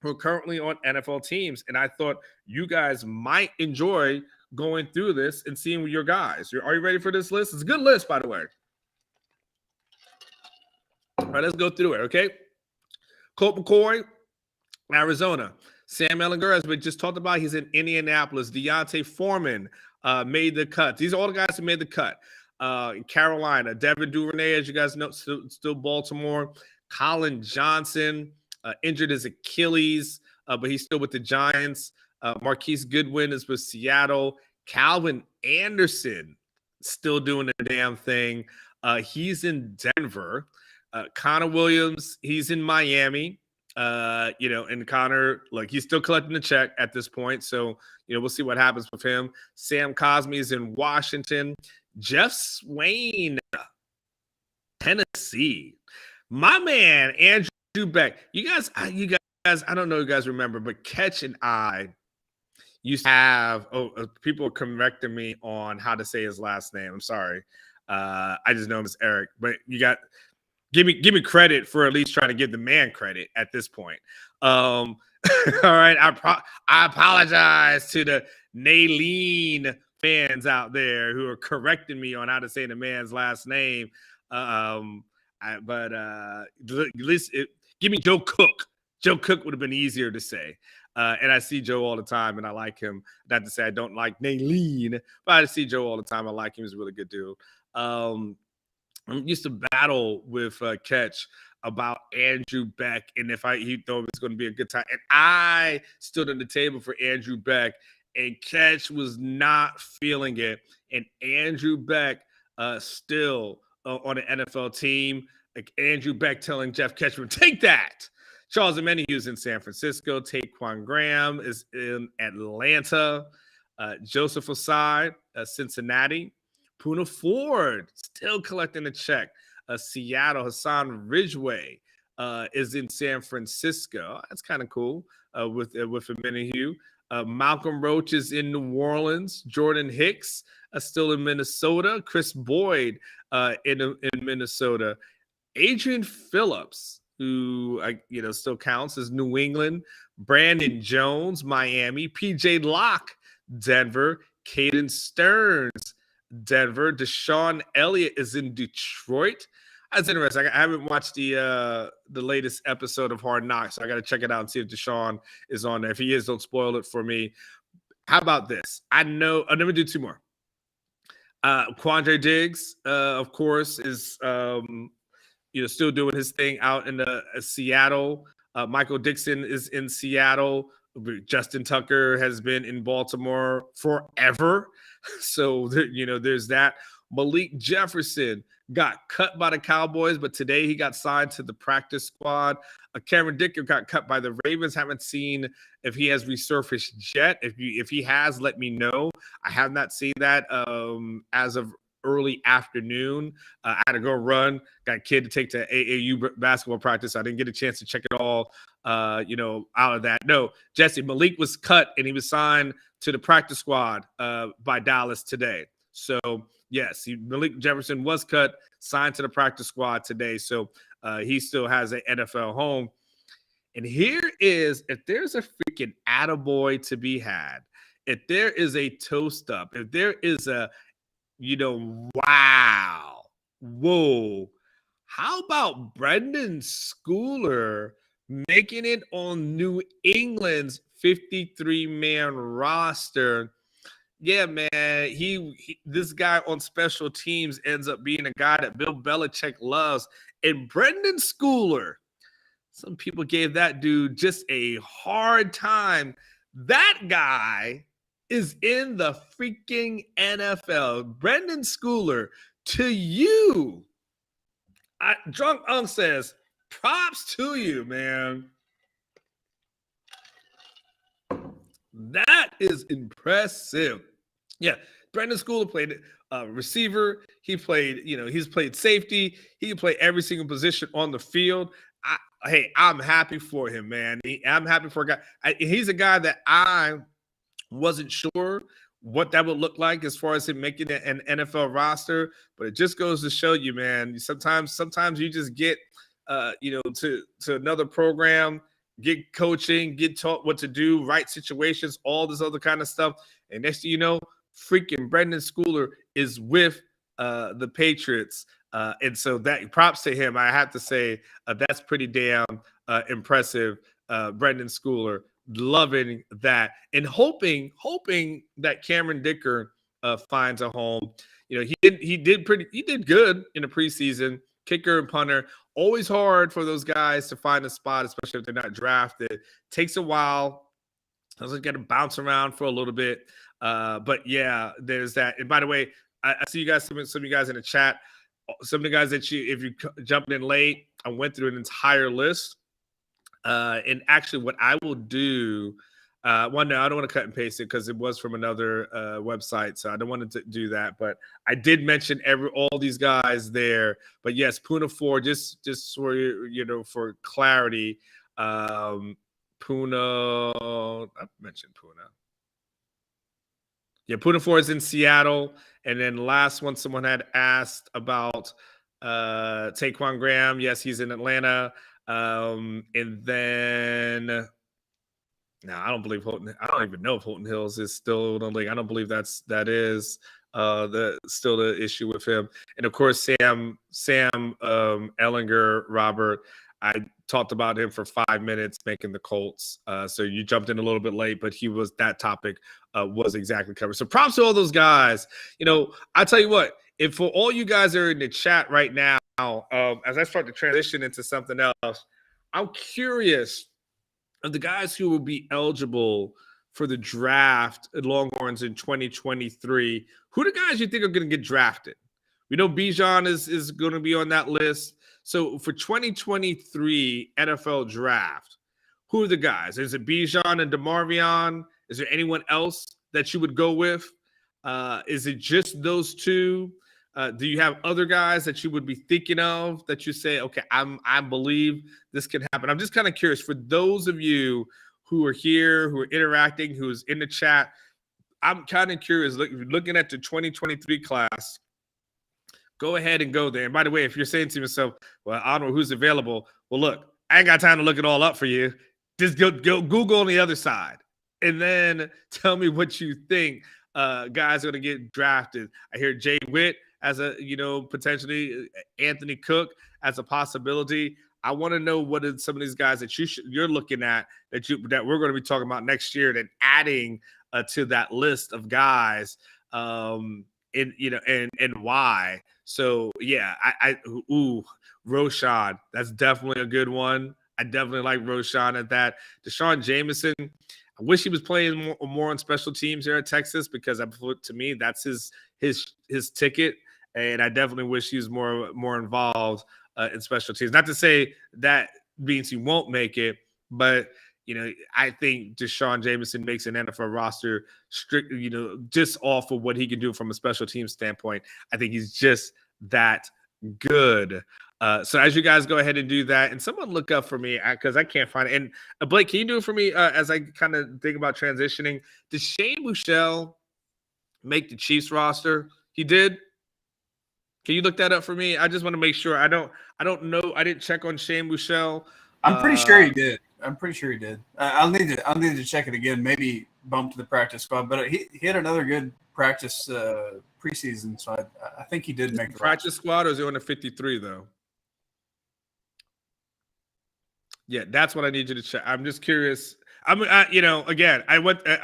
who are currently on NFL teams. And I thought you guys might enjoy going through this and seeing your guys. Are you ready for this list? It's a good list, by the way. All right, let's go through it, okay? Colt McCoy, Arizona. Sam Ehlinger, as we just talked about, he's in Indianapolis. Deontay Foreman made the cut. These are all the guys who made the cut. Carolina. Devin Duvernay, as you guys know, still Baltimore. Colin Johnson, injured his Achilles, but he's still with the Giants. Marquise Goodwin is with Seattle. Calvin Anderson still doing the damn thing. He's in Denver. Connor Williams, he's in Miami. And Connor, like, he's still collecting the check at this point. So, we'll see what happens with him. Sam Cosme is in Washington. Jeff Swain, Tennessee. My man, Andrew Beck. You guys, I don't know if you guys remember, but Ketch and I used to have, people are correcting me on how to say his last name. I'm sorry. I just know him as Eric, but you got, give me credit for at least trying to give the man credit at this point. All right. I apologize to the Naileen fans out there who are correcting me on how to say the man's last name. At least give me Joe Cook. Joe Cook would have been easier to say. And I see Joe all the time, and I like him. Not to say I don't like Naileen, but I see Joe all the time. I like him. He's a really good dude. I used to battle with Ketch about Andrew Beck and if he thought it was going to be a good time. And I stood on the table for Andrew Beck, and Ketch was not feeling it. And Andrew Beck still on an NFL team. Like Andrew Beck telling Jeff Ketchman, take that. Charles Omenihu's in San Francisco. Taquan Graham is in Atlanta. Joseph Osai, Cincinnati. Puna Ford still collecting a check. Seattle. Hassan Ridgeway is in San Francisco. That's kind of cool with Omenihu. Malcolm Roach is in New Orleans. Jordan Hicks still in Minnesota. Chris Boyd in Minnesota. Adrian Phillips, who still counts as New England. Brandon Jones, Miami. PJ Locke, Denver. Caden Stearns, Denver. Deshaun Elliott is in Detroit. That's interesting. I haven't watched the latest episode of Hard Knocks, so I got to check it out and see if Deshaun is on there. If he is, don't spoil it for me. How about this? I'll never do two more. Quandre Diggs, of course, is still doing his thing out in Seattle. Michael Dixon is in Seattle. Justin Tucker has been in Baltimore forever. So, there's that. Malik Jefferson got cut by the Cowboys, but today he got signed to the practice squad. Cameron Dicker got cut by the Ravens. Haven't seen if he has resurfaced yet. If he has, let me know. I have not seen that as of early afternoon. I had to go run. Got a kid to take to AAU basketball practice. I didn't get a chance to check it all, out of that. No, Jesse, Malik was cut and he was signed to the practice squad by Dallas today. So, yes, Malik Jefferson was cut, signed to the practice squad today. So, he still has an NFL home. And here is, if there's a freaking attaboy to be had, if there is a toast up, if there is a, wow, whoa, how about Brendan Schooler making it on New England's 53-man roster? Yeah, man, this guy on special teams ends up being a guy that Bill Belichick loves. And Brendan Schooler, some people gave that dude just a hard time. That guy is in the freaking NFL. Brendan Schooler, to you. Drunk Unk says, props to you, man. That is impressive. Yeah, Brendan Schooler played receiver. He played, he's played safety. He can play every single position on the field. I'm happy for him, man. I'm happy for a guy. He's a guy that I wasn't sure what that would look like as far as him making an NFL roster, but it just goes to show you, man. Sometimes you just get, to another program, get coaching, get taught what to do, right situations, all this other kind of stuff, and next thing you know, freaking Brendan Schooler is with the Patriots, and so that props to him. I have to say that's pretty damn impressive, Brendan Schooler. Loving that and hoping that Cameron Dicker finds a home. He did good in the preseason. Kicker and punter, always hard for those guys to find a spot, especially if they're not drafted. Takes a while. Doesn't get to bounce around for a little bit. But yeah, there's that. And by the way, I see you guys, some of you guys in the chat, some of the guys that if you jumped in late, I went through an entire list. And actually, what I will do, no, I don't want to cut and paste it because it was from another website, so I don't want to do that. But I did mention all these guys there. But yes, Puna 4, just for for clarity, Puna. I mentioned Puna. Yeah, Puna 4 is in Seattle, and then last one someone had asked about Taquan Graham. Yes, he's in Atlanta. And then no, I don't believe Holton. I don't even know if Holton Hills is still in the league. I don't believe that is still the issue with him. And of course, Sam Ehlinger, Robert. I talked about him for 5 minutes making the Colts. So you jumped in a little bit late, but that topic was exactly covered. So props to all those guys. I tell you what, if for all you guys are in the chat right now, as I start to transition into something else, I'm curious of the guys who will be eligible for the draft at Longhorns in 2023. Who are the guys you think are going to get drafted? We know Bijan is going to be on that list. So for 2023 NFL draft, who are the guys? Is it Bijan and DeMarvion? Is there anyone else that you would go with? Is it just those two? Do you have other guys that you would be thinking of that you say, okay, I believe this can happen? I'm just kind of curious for those of you who are here, who are interacting, who's in the chat. I'm kind of curious, looking at the 2023 class, go ahead and go there. And by the way, if you're saying to yourself, well, I don't know who's available. Well, look, I ain't got time to look it all up for you. Just go Google on the other side and then tell me what you think guys are going to get drafted. I hear Jay Witt as a, potentially Anthony Cook as a possibility. I want to know what are some of these guys that you're looking at that we're going to be talking about next year, and adding to that list of guys, and why. So yeah, Roshan, that's definitely a good one. I definitely like Roshan at that. Deshaun Jameson, I wish he was playing more on special teams here at Texas, because to me that's his ticket. And I definitely wish he was more involved in special teams. Not to say that means he won't make it, but I think Deshaun Jameson makes an NFL roster just off of what he can do from a special team standpoint. I think he's just that good. So as you guys go ahead and do that, and someone look up for me because I can't find it. And Blake, can you do it for me as I kind of think about transitioning? Did Shane Buechele make the Chiefs roster? He did. Can you look that up for me? I just want to make sure. I don't know. I didn't check on Shane Buechele. I'm pretty sure he did. I'll need to check it again. Maybe bump to the practice squad, but he had another good practice preseason, so I think he did make the practice squad. Or is he on the 53 though? Yeah, that's what I need you to check. I'm just curious. Again, I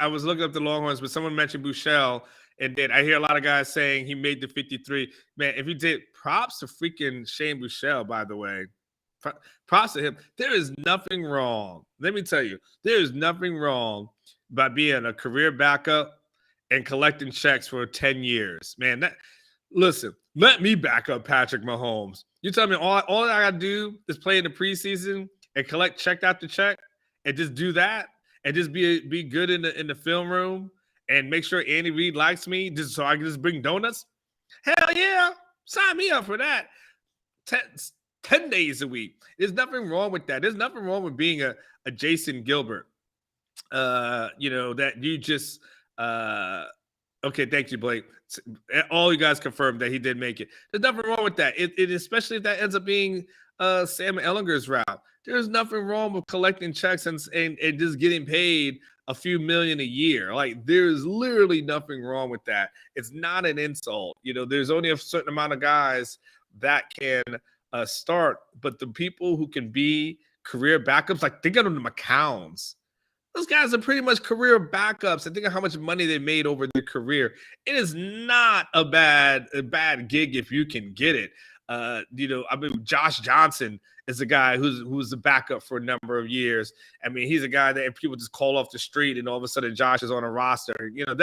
was looking up the Longhorns, but someone mentioned Buechele. And then I hear a lot of guys saying he made the 53. Man, if he did, props to freaking Shane Buechele, by the way. Props to him. There is nothing wrong. Let me tell you, there is nothing wrong by being a career backup and collecting checks for 10 years. Man, listen, let me back up Patrick Mahomes. You tell me all I got to do is play in the preseason and collect check after check and just do that and just be good in the film room and make sure Andy Reid likes me just so I can just bring donuts? Hell yeah. Sign me up for that. 10 days a week. There's nothing wrong with that. There's nothing wrong with being a Jason Gilbert. That you just okay, thank you, Blake. All you guys confirmed that he did make it. There's nothing wrong with that. It especially if that ends up being Sam Ehlinger's route. There's nothing wrong with collecting checks and just getting paid a few million a year. Like, there's literally nothing wrong with that. It's not an insult. There's only a certain amount of guys that can start, but the people who can be career backups, like think of them, the McCowns. Those guys are pretty much career backups. And think of how much money they made over their career. It is not a bad gig if you can get it. Josh Johnson is a guy who's the backup for a number of years. I mean, he's a guy that people just call off the street, and all of a sudden Josh is on a roster. You know,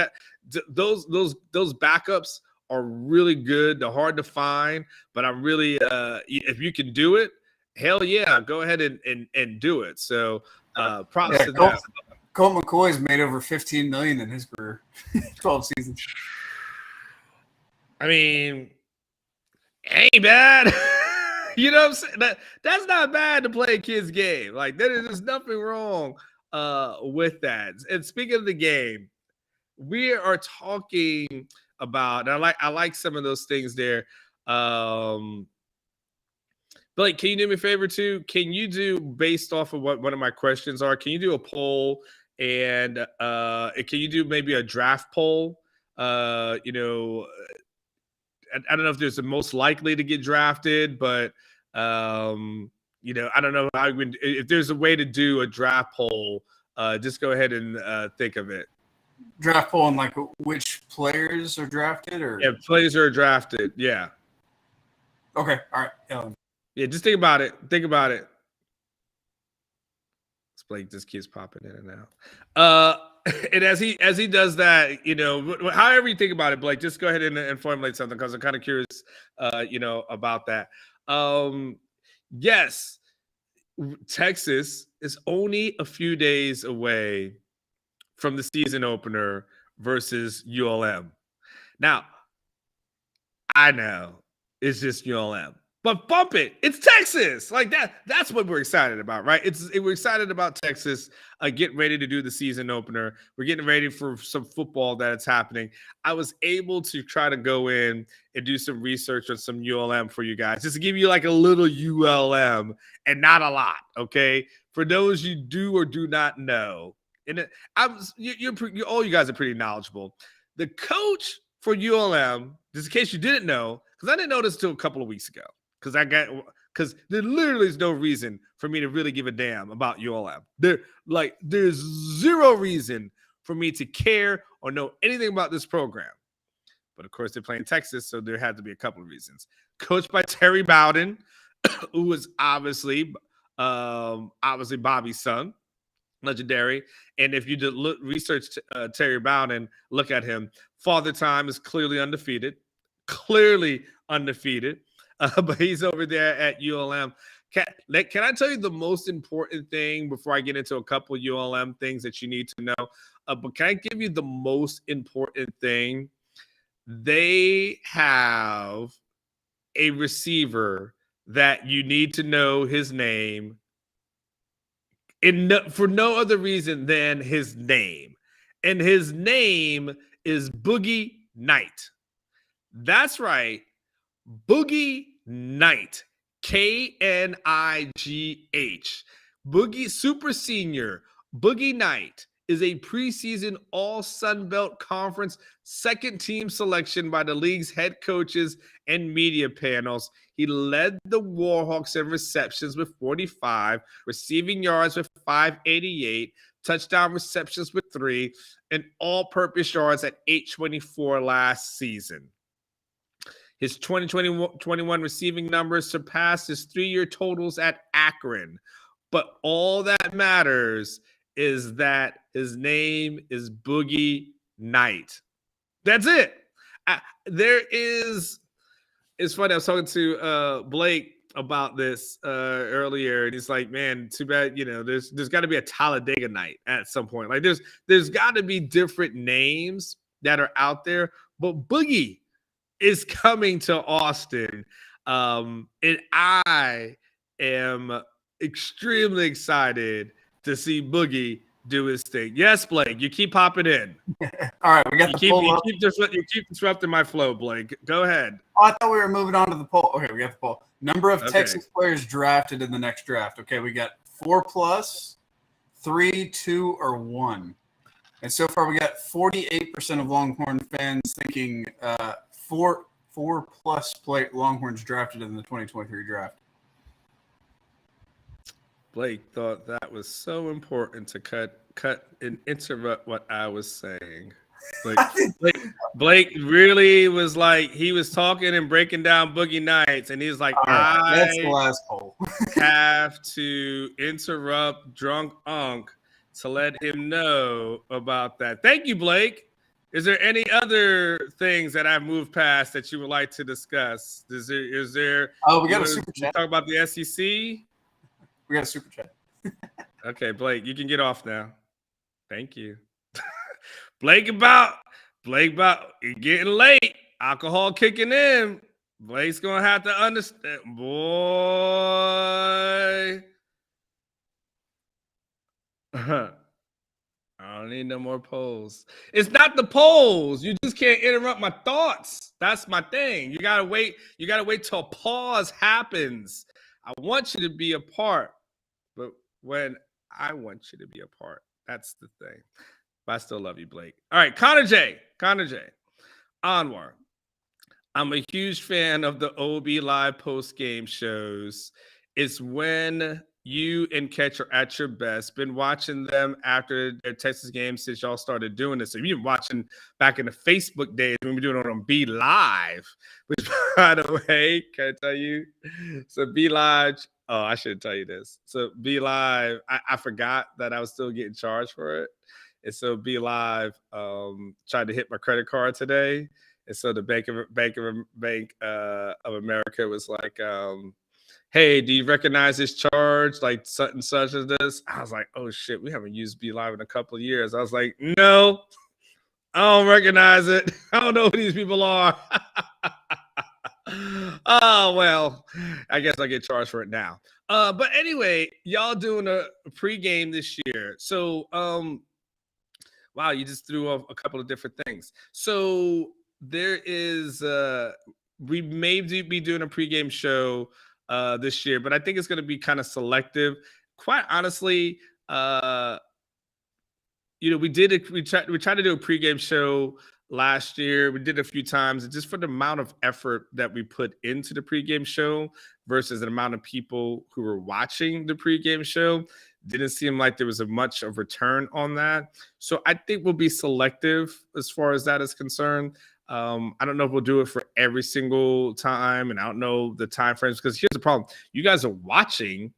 those backups are really good. They're hard to find, but I'm really if you can do it, hell yeah, go ahead and do it. So props to them. Colt McCoy's made over $15 million in his career, 12 seasons. I mean, ain't bad. You know what I'm saying? That's not bad to play a kid's game. Like, there's nothing wrong with that. And speaking of the game, we are talking about, and I like some of those things there. Blake, can you do me a favor too? Can you do, based off of what one of my questions are, can you do a poll, and can you do maybe a draft poll? You know, I don't know if there's the most likely to get drafted, but you know, I don't know how if there's a way to do a draft poll. Just go ahead and think of it. Draft poll on like which players are drafted, or players are drafted. Yeah. Okay. All right. Yeah. Just think about it. Think about it. It's Blake. This kid's popping in and out. And as he does that, you know, however you think about it, Blake, just go ahead and formulate something, because I'm kind of curious, you know, about that. Yes, Texas is only a few days away from the season opener versus ULM. Now, I know it's just ULM, but bump it. It's Texas. Like that. That's what we're excited about, right? We're excited about Texas getting ready to do the season opener. We're getting ready for some football that's happening. I was able to try to go in and do some research on some ULM for you guys, just to give you like a little ULM and not a lot, okay? For those you do or do not know, and you're all you guys are pretty knowledgeable. The coach for ULM, just in case you didn't know, because I didn't know this until a couple of weeks ago, because there literally is no reason for me to really give a damn about ULM. There's zero reason for me to care or know anything about this program. But of course, they're playing Texas, so there had to be a couple of reasons. Coached by Terry Bowden, who was obviously Bobby's son, legendary. And if you did research Terry Bowden, look at him. Father Time is clearly undefeated. But he's over there at ULM. Can I tell you the most important thing before I get into a couple of ULM things that you need to know? But can I give you the most important thing? They have a receiver that you need to know his name for no other reason than his name. And his name is Boogie Knight. That's right. Boogie Knight. Knigh. Boogie Super Senior. Boogie Knight is a preseason All-Sun Belt Conference second team selection by the league's head coaches and media panels. He led the Warhawks in receptions with 45, receiving yards with 588, touchdown receptions with 3, and all-purpose yards at 824 last season. His 2021 receiving numbers surpassed his 3-year totals at Akron. But all that matters is that his name is Boogie Knight. That's it. It's funny. I was talking to Blake about this earlier, and he's like, man, too bad, you know, there's got to be a Talladega Night at some point. Like there's got to be different names that are out there, but Boogie is coming to Austin. And I am extremely excited to see Boogie do his thing. Yes, Blake, you keep popping in. All right, we got the poll up. You keep disrupting my flow, Blake. Go ahead. Oh, I thought we were moving on to the poll. Okay, we got the poll. Number of Texas players drafted in the next draft. Okay, we got 4+, 3, 2, or 1. And so far, we got 48% of Longhorn fans thinking 4+ Longhorns drafted in the 2023 draft. Blake thought that was so important to cut and interrupt what I was saying. Blake really was like, he was talking and breaking down Boogie Nights, and he was like, that's the last poll. have to interrupt Drunk Unk to let him know about that. Thank you, Blake. Is there any other things that I've moved past that you would like to discuss? Is there? Oh, we got a super chat. Talk about the SEC. We got a super chat. Okay, Blake, you can get off now. Thank you. Blake about it getting late. Alcohol kicking in. Blake's gonna have to understand, boy. I don't need no more polls. It's not the polls. You just can't interrupt my thoughts. That's my thing. You gotta wait. You gotta wait till a pause happens. I want you to be a part, but when I want you to be a part, that's the thing. But I still love you, Blake. All right, Connor J. Anwar. I'm a huge fan of the OB Live post-game shows. It's when you and Catch are at your best. Been watching them after their Texas game since y'all started doing this. So you've been watching back in the Facebook days when we were doing it on B Live, which, by the way, can I tell you? So B Live, oh, I should tell you this. So B Live, I forgot that I was still getting charged for it. And so B Live tried to hit my credit card today. And so the Bank of America was like, hey, do you recognize this charge? Like such and such as this? I was like, oh shit, we haven't used B Live in a couple of years. I was like, no, I don't recognize it. I don't know who these people are. Oh, well, I guess I get charged for it now. But anyway, y'all doing a pregame this year. So, wow, you just threw off a couple of different things. So there is, we may be doing a pregame show this year, but I think it's going to be kind of selective. Quite honestly, we tried to do a pregame show last year. We did it a few times, and just for the amount of effort that we put into the pregame show versus the amount of people who were watching the pregame show, didn't seem like there was much of return on that. So I think we'll be selective as far as that is concerned. I don't know if we'll do it for every single time, and I don't know the time frames, because here's the problem: you guys are watching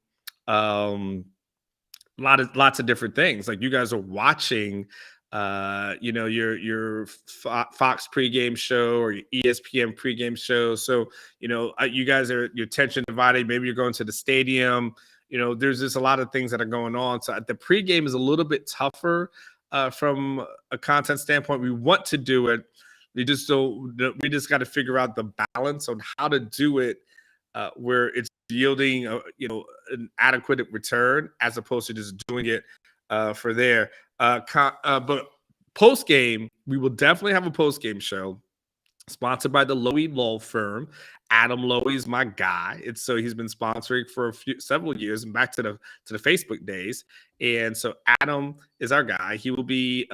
lots of different things. Like you guys are watching, your Fox pregame show or your ESPN pregame show. So you guys are your attention divided. Maybe you're going to the stadium. There's just a lot of things that are going on. So the pregame is a little bit tougher from a content standpoint. We want to do it. We just got to figure out the balance on how to do it where it's yielding, an adequate return as opposed to just doing it for there. But post game, we will definitely have a post game show sponsored by the Lowy Law Firm. Adam Lowy is my guy. So he's been sponsoring for several years, and back to the Facebook days. And so Adam is our guy. He will be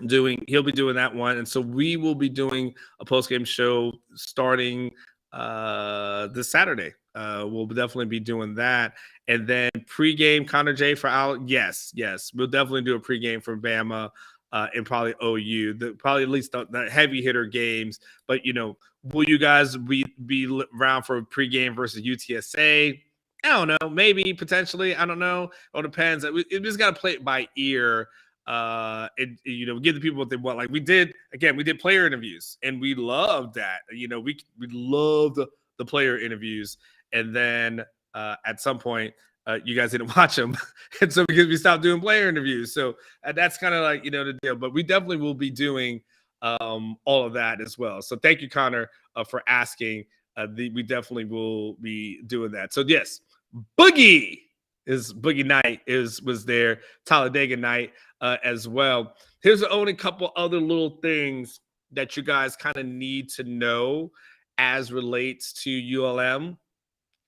he'll be doing that one, and so we will be doing a post-game show starting this Saturday. We'll definitely be doing that, and then pregame Connor J for Al. Yes, we'll definitely do a pregame for Bama and probably OU. Probably at least the heavy hitter games. But will you guys be around for a pregame versus UTSA? I don't know. Maybe potentially. I don't know. It all depends. We just got to play it by ear. And give the people what they want. Like we did player interviews, and we loved that. We loved the player interviews, and then at some point you guys didn't watch them, and so because we stopped doing player interviews. So that's kind of like the deal. But we definitely will be doing all of that as well. So thank you, Connor, for asking. We definitely will be doing that. So yes, Boogie Night was there, Talladega Night as well. Here's the only couple other little things that you guys kind of need to know as relates to ULM.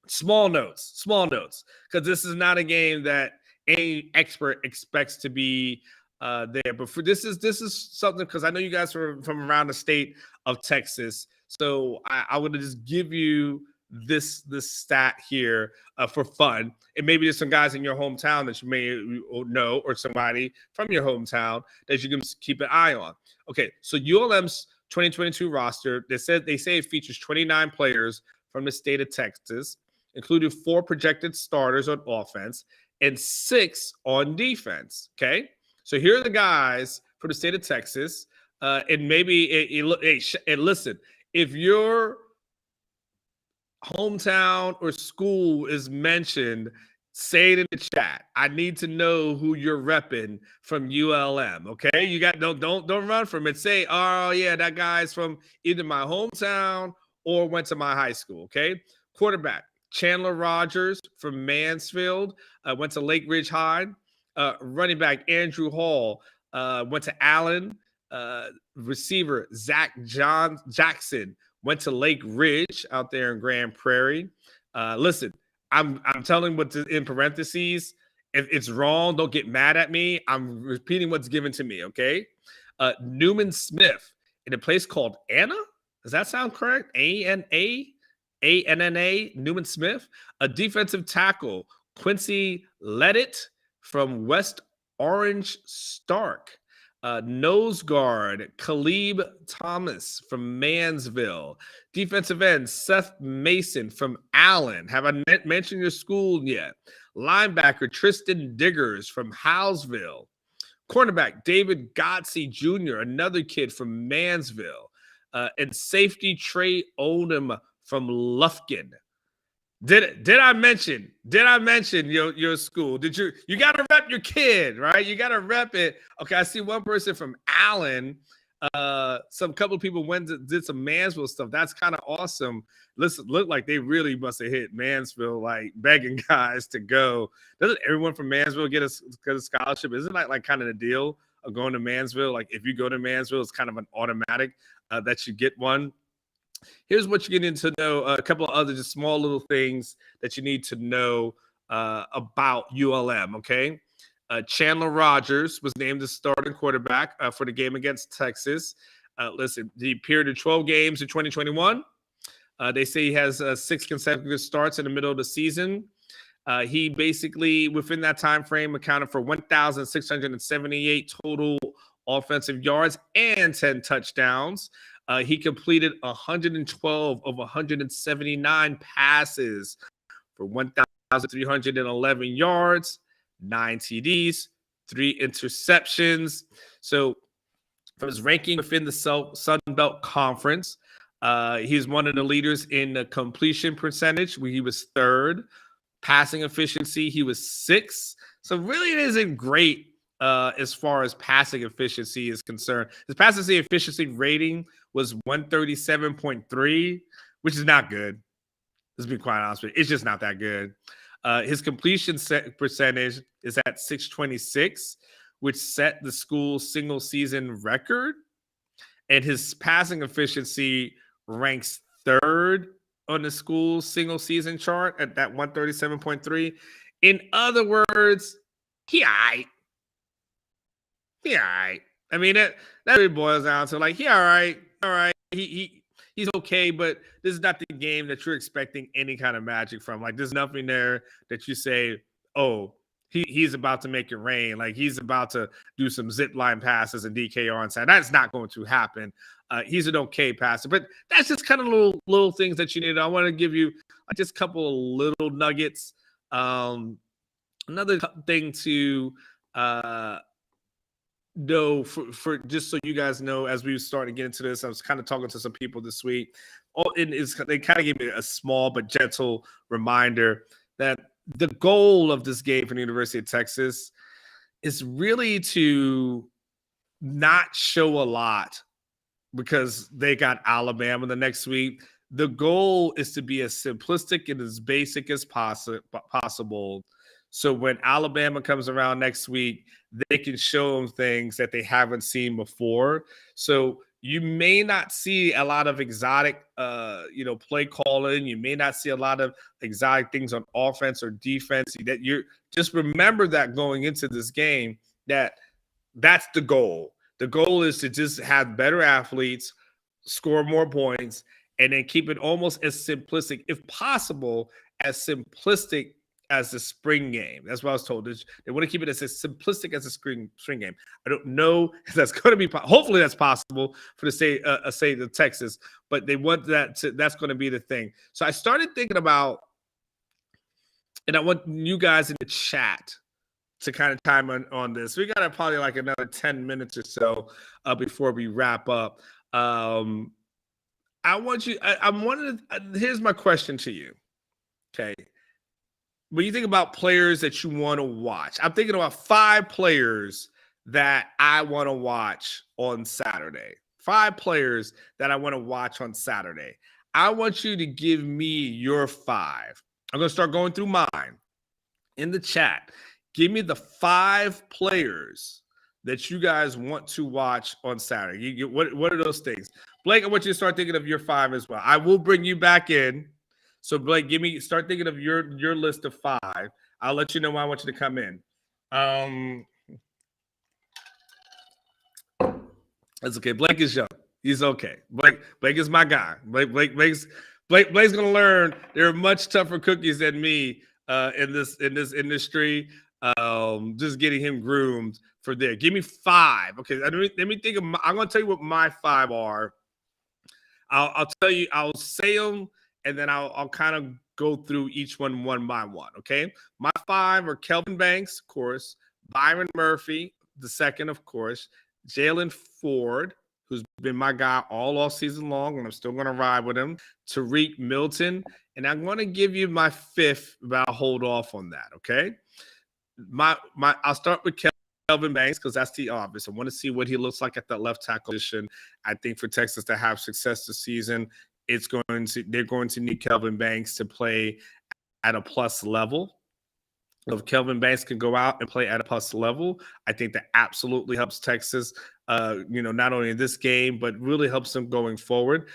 Small notes, because this is not a game that any expert expects to be there. But this is something, because I know you guys are from around the state of Texas, so I want to just give you this stat here for fun. And maybe there's some guys in your hometown that you may know, or somebody from your hometown that you can keep an eye on. Okay, so ULM's 2022 roster, they say it features 29 players from the state of Texas, including 4 projected starters on offense and 6 on defense. Okay, so here are the guys for the state of Texas. And maybe and listen, if your hometown or school is mentioned, say it in the chat. I need to know who you're repping from ULM. Okay, you got don't run from it. Say, oh yeah, that guy's from either my hometown or went to my high school. Okay, quarterback Chandler Rogers from Mansfield, went to Lake Ridge High. Running back Andrew Hall went to Allen. Receiver Zach Jackson went to Lake Ridge out there in Grand Prairie. Listen, I'm telling what's in parentheses. If it's wrong, don't get mad at me. I'm repeating what's given to me, okay? Newman Smith in a place called Anna. Does that sound correct? A-N-A? A-N-N-A, Newman Smith. A defensive tackle, Quincy Leddit from West Orange Stark. Nose guard, Caleb Thomas from Mansville. Defensive end, Seth Mason from Allen. Have I mentioned your school yet? Linebacker, Tristan Diggers from Howesville. Cornerback, David Godsey Jr., another kid from Mansville. And safety, Trey Odom from Lufkin. Did I mention your school? You got to rep your kid, right? You got to rep it. Okay, I see one person from Allen. Some couple of people did some Mansville stuff. That's kind of awesome. Listen, look like they really must have hit Mansville, like begging guys to go. Doesn't everyone from Mansville get a scholarship? Isn't that like kind of the deal of going to Mansville? Like if you go to Mansville, it's kind of an automatic that you get one. Here's what you get to know, a couple of other just small little things that you need to know about ULM, okay? Chandler Rogers was named the starting quarterback for the game against Texas. Listen, he appeared in 12 games in 2021. They say he has 6 consecutive starts in the middle of the season. He basically, within that time frame, accounted for 1,678 total offensive yards and 10 touchdowns. He completed 112 of 179 passes for 1,311 yards, 9 TDs, 3 interceptions. So from his ranking within the Sun Belt Conference, he's one of the leaders in the completion percentage, where he was 3rd. Passing efficiency, he was 6th. So really it isn't great as far as passing efficiency is concerned. His passing efficiency rating was 137.3, which is not good. Let's be quite honest with you. It's just not that good. His completion percentage is at 626, which set the school's single season record. And his passing efficiency ranks 3rd on the school's single season chart at that 137.3. In other words, he all right. I mean, that really boils down to like, all right. He's okay, but this is not the game that you're expecting any kind of magic from. Like, there's nothing there that you say, oh, he's about to make it rain. Like, he's about to do some zip line passes and DKR inside. That's not going to happen. He's an okay passer, but that's just kind of little things that you need. I want to give you just a couple of little nuggets. Another thing to know for just so you guys know, as we start to get into this, I was kind of talking to some people this week. They kind of gave me a small but gentle reminder that the goal of this game for the University of Texas is really to not show a lot because they got Alabama the next week. The goal is to be as simplistic and as basic as possible. So when Alabama comes around next week, they can show them things that they haven't seen before. So you may not see a lot of exotic, play calling. You may not see a lot of exotic things on offense or defense. That you just remember that going into this game, that's the goal. The goal is to just have better athletes, score more points, and then keep it almost as simplistic, if possible, as simplistic as the spring game. That's what I was told. They want to keep it as simplistic as a spring game. I don't know if that's going to be. Hopefully, that's possible for the state of Texas. But they want that. That's going to be the thing. So I started thinking about, and I want you guys in the chat to kind of chime on this. We got probably like another 10 minutes or so before we wrap up. I want you. I'm wondering. Here's my question to you. Okay. When you think about players that you want to watch, I'm thinking about 5 players that I want to watch on Saturday. 5 players that I want to watch on Saturday. I want you to give me your 5. I'm going to start going through mine in the chat. Give me the 5 players that you guys want to watch on Saturday. What are those things? Blake, I want you to start thinking of your 5 as well. I will bring you back in. So Blake, start thinking of your list of 5. I'll let you know when I want you to come in. That's okay. Blake is young. He's okay. Blake is my guy. Blake's gonna learn there are much tougher cookies than me in this industry. Just getting him groomed for there. Give me 5. Okay, let me think of. I'm gonna tell you what my 5 are. I'll tell you. I'll say them. And then I'll kind of go through each one by one, okay? My 5 are Kelvin Banks, of course, Byron Murphy, the second, of course, Jalen Ford, who's been my guy all off season long, and I'm still going to ride with him, Tariq Milton, and I'm going to give you my 5th, but I'll hold off on that, okay? I'll start with Kelvin Banks because that's the obvious. I want to see what he looks like at that left tackle position. I think for Texas to have success this season, they're going to need Kelvin Banks to play at a plus level. If Kelvin Banks can go out and play at a plus level, I think that absolutely helps Texas, not only in this game, but really helps them going forward.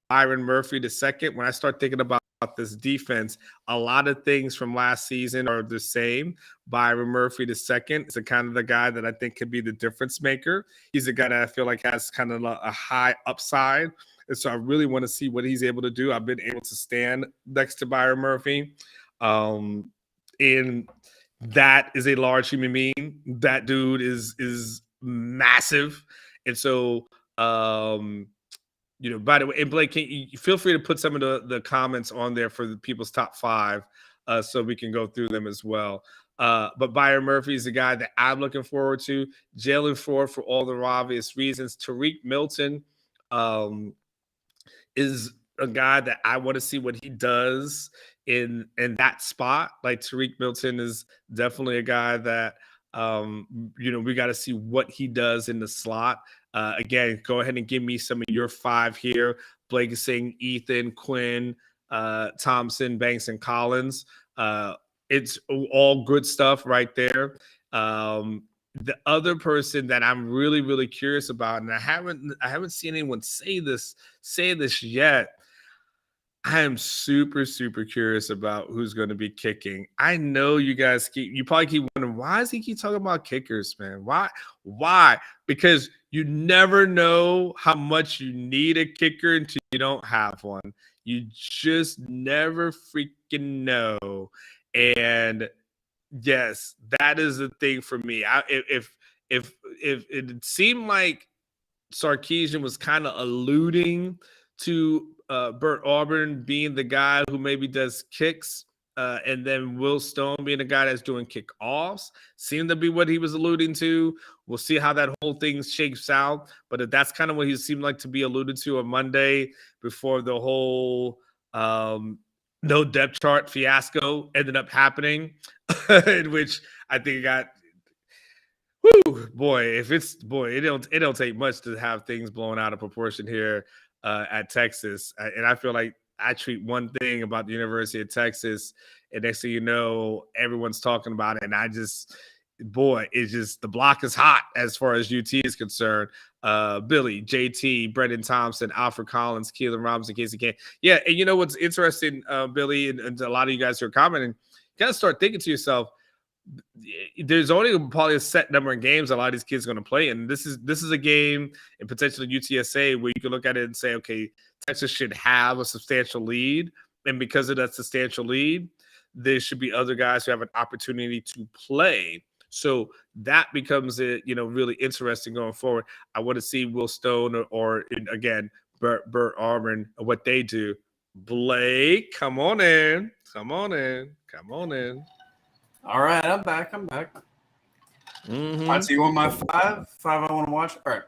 Byron Murphy, the second, when I start thinking about this defense, a lot of things from last season are the same. Byron Murphy, the second, is kind of the guy that I think could be the difference maker. He's a guy that I feel like has kind of a high upside. And so I really want to see what he's able to do. I've been able to stand next to Byron Murphy. And that is a large human being. That dude is massive. And so, by the way, and Blake, feel free to put some of the comments on there for the people's top 5 so we can go through them as well. But Byron Murphy is the guy that I'm looking forward to. Jalen Ford, for all the obvious reasons. Tariq Milton, is a guy that I want to see what he does in that spot. Like Tariq Milton is definitely a guy that we got to see what he does in the slot. Again, go ahead and give me some of your 5 here. Blake is saying Ethan, Quinn, Thompson, Banks, and Collins. It's all good stuff right there. The other person that I'm really, really curious about, and I haven't seen anyone say this yet. I am super, super curious about who's going to be kicking. I know you guys you probably keep wondering, why does he keep talking about kickers, man? Why? Because you never know how much you need a kicker until you don't have one. You just never freaking know. And yes, that is the thing for me. If it seemed like Sarkisian was kind of alluding to Bert Auburn being the guy who maybe does kicks, and then Will Stone being the guy that's doing kickoffs, seemed to be what he was alluding to. We'll see how that whole thing shakes out. But if that's kind of what he seemed like to be alluded to on Monday before the whole no depth chart fiasco ended up happening, in which I think it got, it don't take much to have things blown out of proportion here at Texas. And I feel like I treat one thing about the University of Texas, and next thing you know, everyone's talking about it. And it's just the block is hot as far as UT is concerned. Billy, JT, Brendan Thompson, Alfred Collins, Keelan Robinson, Casey Kane. Yeah, and you know what's interesting, Billy, and a lot of you guys who are commenting, you got to start thinking to yourself, there's only probably a set number of games a lot of these kids are going to play, and this is a game and potentially UTSA where you can look at it and say, okay, Texas should have a substantial lead, and because of that substantial lead, there should be other guys who have an opportunity to play. So that becomes it, really interesting going forward. I want to see Will Stone or again Burt Auburn what they do. Blake, come on in. All right, I'm back. Mm-hmm. All right, so you want my five I want to watch? All right.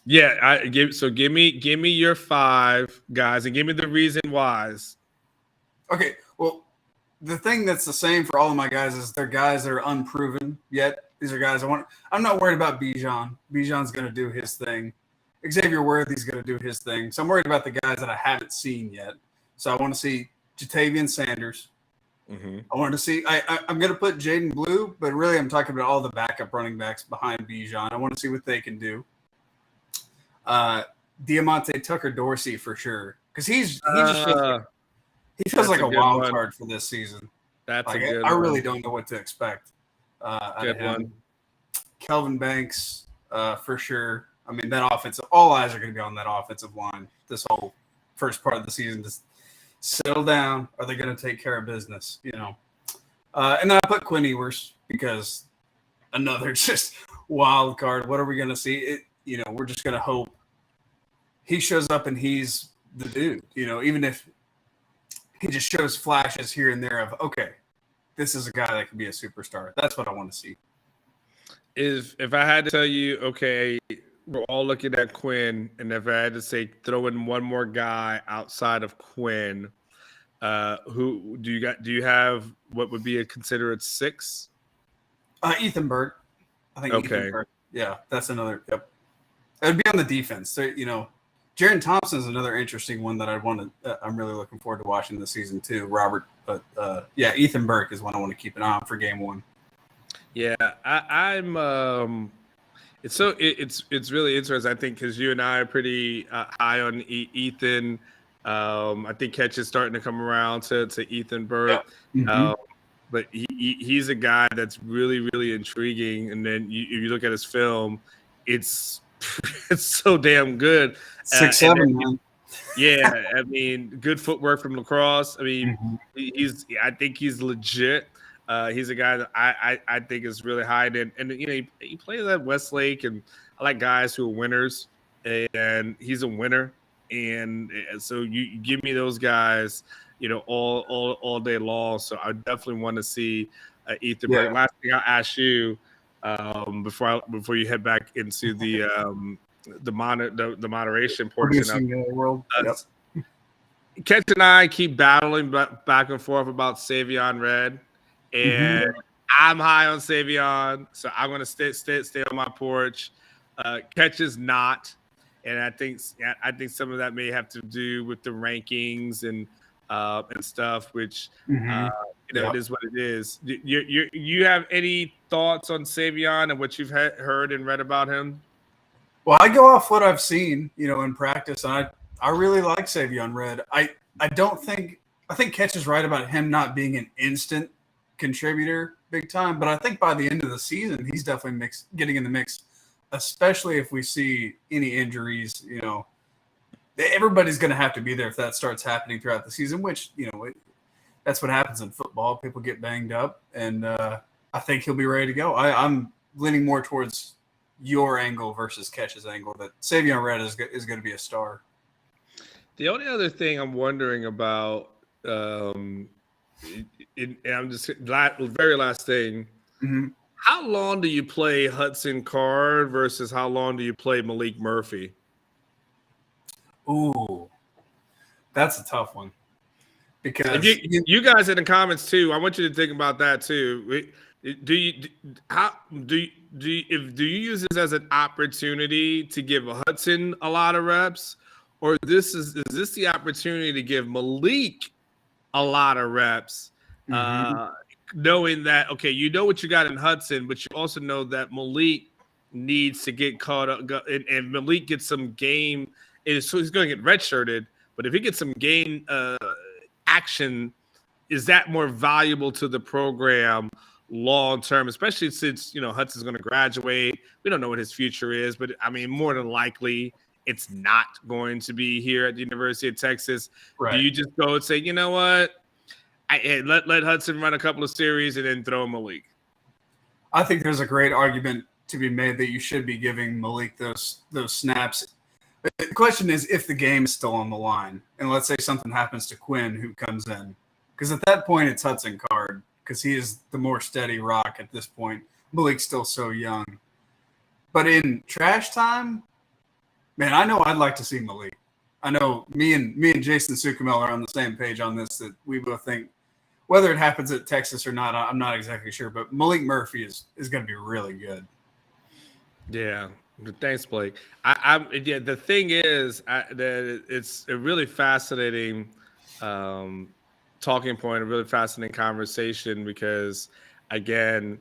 Yeah, give me your 5 guys and give me the reason whys. Okay, well, the thing that's the same for all of my guys is they're guys that are unproven yet. These are guys I'm not worried about Bijan. Bijan's going to do his thing. Xavier Worthy's going to do his thing. So I'm worried about the guys that I haven't seen yet. So I want to see Jatavian Sanders. Mm-hmm. I want to see I'm going to put Jaden Blue, but really I'm talking about all the backup running backs behind Bijan. I want to see what they can do. Diamante Tucker Dorsey for sure, because he feels like a wild card for this season. That's like, a good I one. really don't know what to expect. Out of him. Kelvin Banks for sure. I mean, that offensive, all eyes are going to be on that offensive line this whole first part of the season. Just settle down. Are they going to take care of business? And then I put Quinn Ewers because another just wild card. What are we going to see? We're just going to hope he shows up and he's the dude. Even if he just shows flashes here and there of, okay, this is a guy that could be a superstar. That's what I want to see. If I had to tell you, okay, we're all looking at Quinn, and if I had to say throw in one more guy outside of Quinn, who do you got? Do you have what would be a considered 6? Ethan Burke. I think. Okay. Ethan Burke. Yeah, that's another. Yep. It would be on the defense. So, Jaron Thompson is another interesting one that I'm really looking forward to watching this season too, Robert. But Ethan Burke is one I want to keep an eye on for game 1. Yeah, I'm. It's really interesting. I think because you and I are pretty high on Ethan. I think Ketch is starting to come around to Ethan Burke. Yeah. Mm-hmm. But he's a guy that's really, really intriguing. And then if you look at his film, it's so damn good. 6'7", man. Yeah, I mean, good footwork from lacrosse. I mean, mm-hmm. I think he's legit. He's a guy that I think is really high. And he plays at Westlake, and I like guys who are winners, and he's a winner. And so you give me those guys, all day long. So I definitely want to see Ethan Burke. Last thing I'll ask you before you head back into the moderation portion of the world. Kent and I keep battling back and forth about Savion Red, and I'm high on Savion, so I'm gonna stay on my porch. Ketch is not, and I think some of that may have to do with the rankings and stuff, which it is what it is. You have any thoughts on Savion and what you've heard and read about him? Well, I go off what I've seen, in practice, and I really like Savion Red. I think Ketch is right about him not being an instant contributor big time, but I think by the end of the season, he's definitely getting in the mix, especially if we see any injuries. Everybody's going to have to be there if that starts happening throughout the season, which, that's what happens in football. People get banged up, and I think he'll be ready to go. I'm leaning more towards your angle versus Ketch's angle that Savion Red is going to be a star. The only other thing I'm wondering about, and I'm just very last thing, how long do you play Hudson Card versus how long do you play Malik Murphy? Ooh, that's a tough one. Because you guys in the comments too, I want you to think about that too. Do you use this as an opportunity to give Hudson a lot of reps, or is this the opportunity to give Malik a lot of reps, knowing that you know what you got in Hudson, but you also know that Malik needs to get caught up, and Malik gets some game. So he's going to get redshirted, but if he gets some game action, is that more valuable to the program long term, especially since Hudson's going to graduate. We don't know what his future is, but I mean, more than likely, it's not going to be here at the University of Texas. Right. Do you just go and say, you know what? Let Hudson run a couple of series and then throw Malik? I think there's a great argument to be made that you should be giving Malik those snaps. But the question is if the game is still on the line, and let's say something happens to Quinn who comes in, because at that point it's Hudson card because he is the more steady rock at this point. Malik's still so young. But in trash time, man, I know I'd like to see Malik. I know me and Jason Sukamel are on the same page on this, that we both think whether it happens at Texas or not, I'm not exactly sure. But Malik Murphy is going to be really good. Yeah. Thanks, Blake. The thing is that it's a really fascinating talking point, a really fascinating conversation because, again,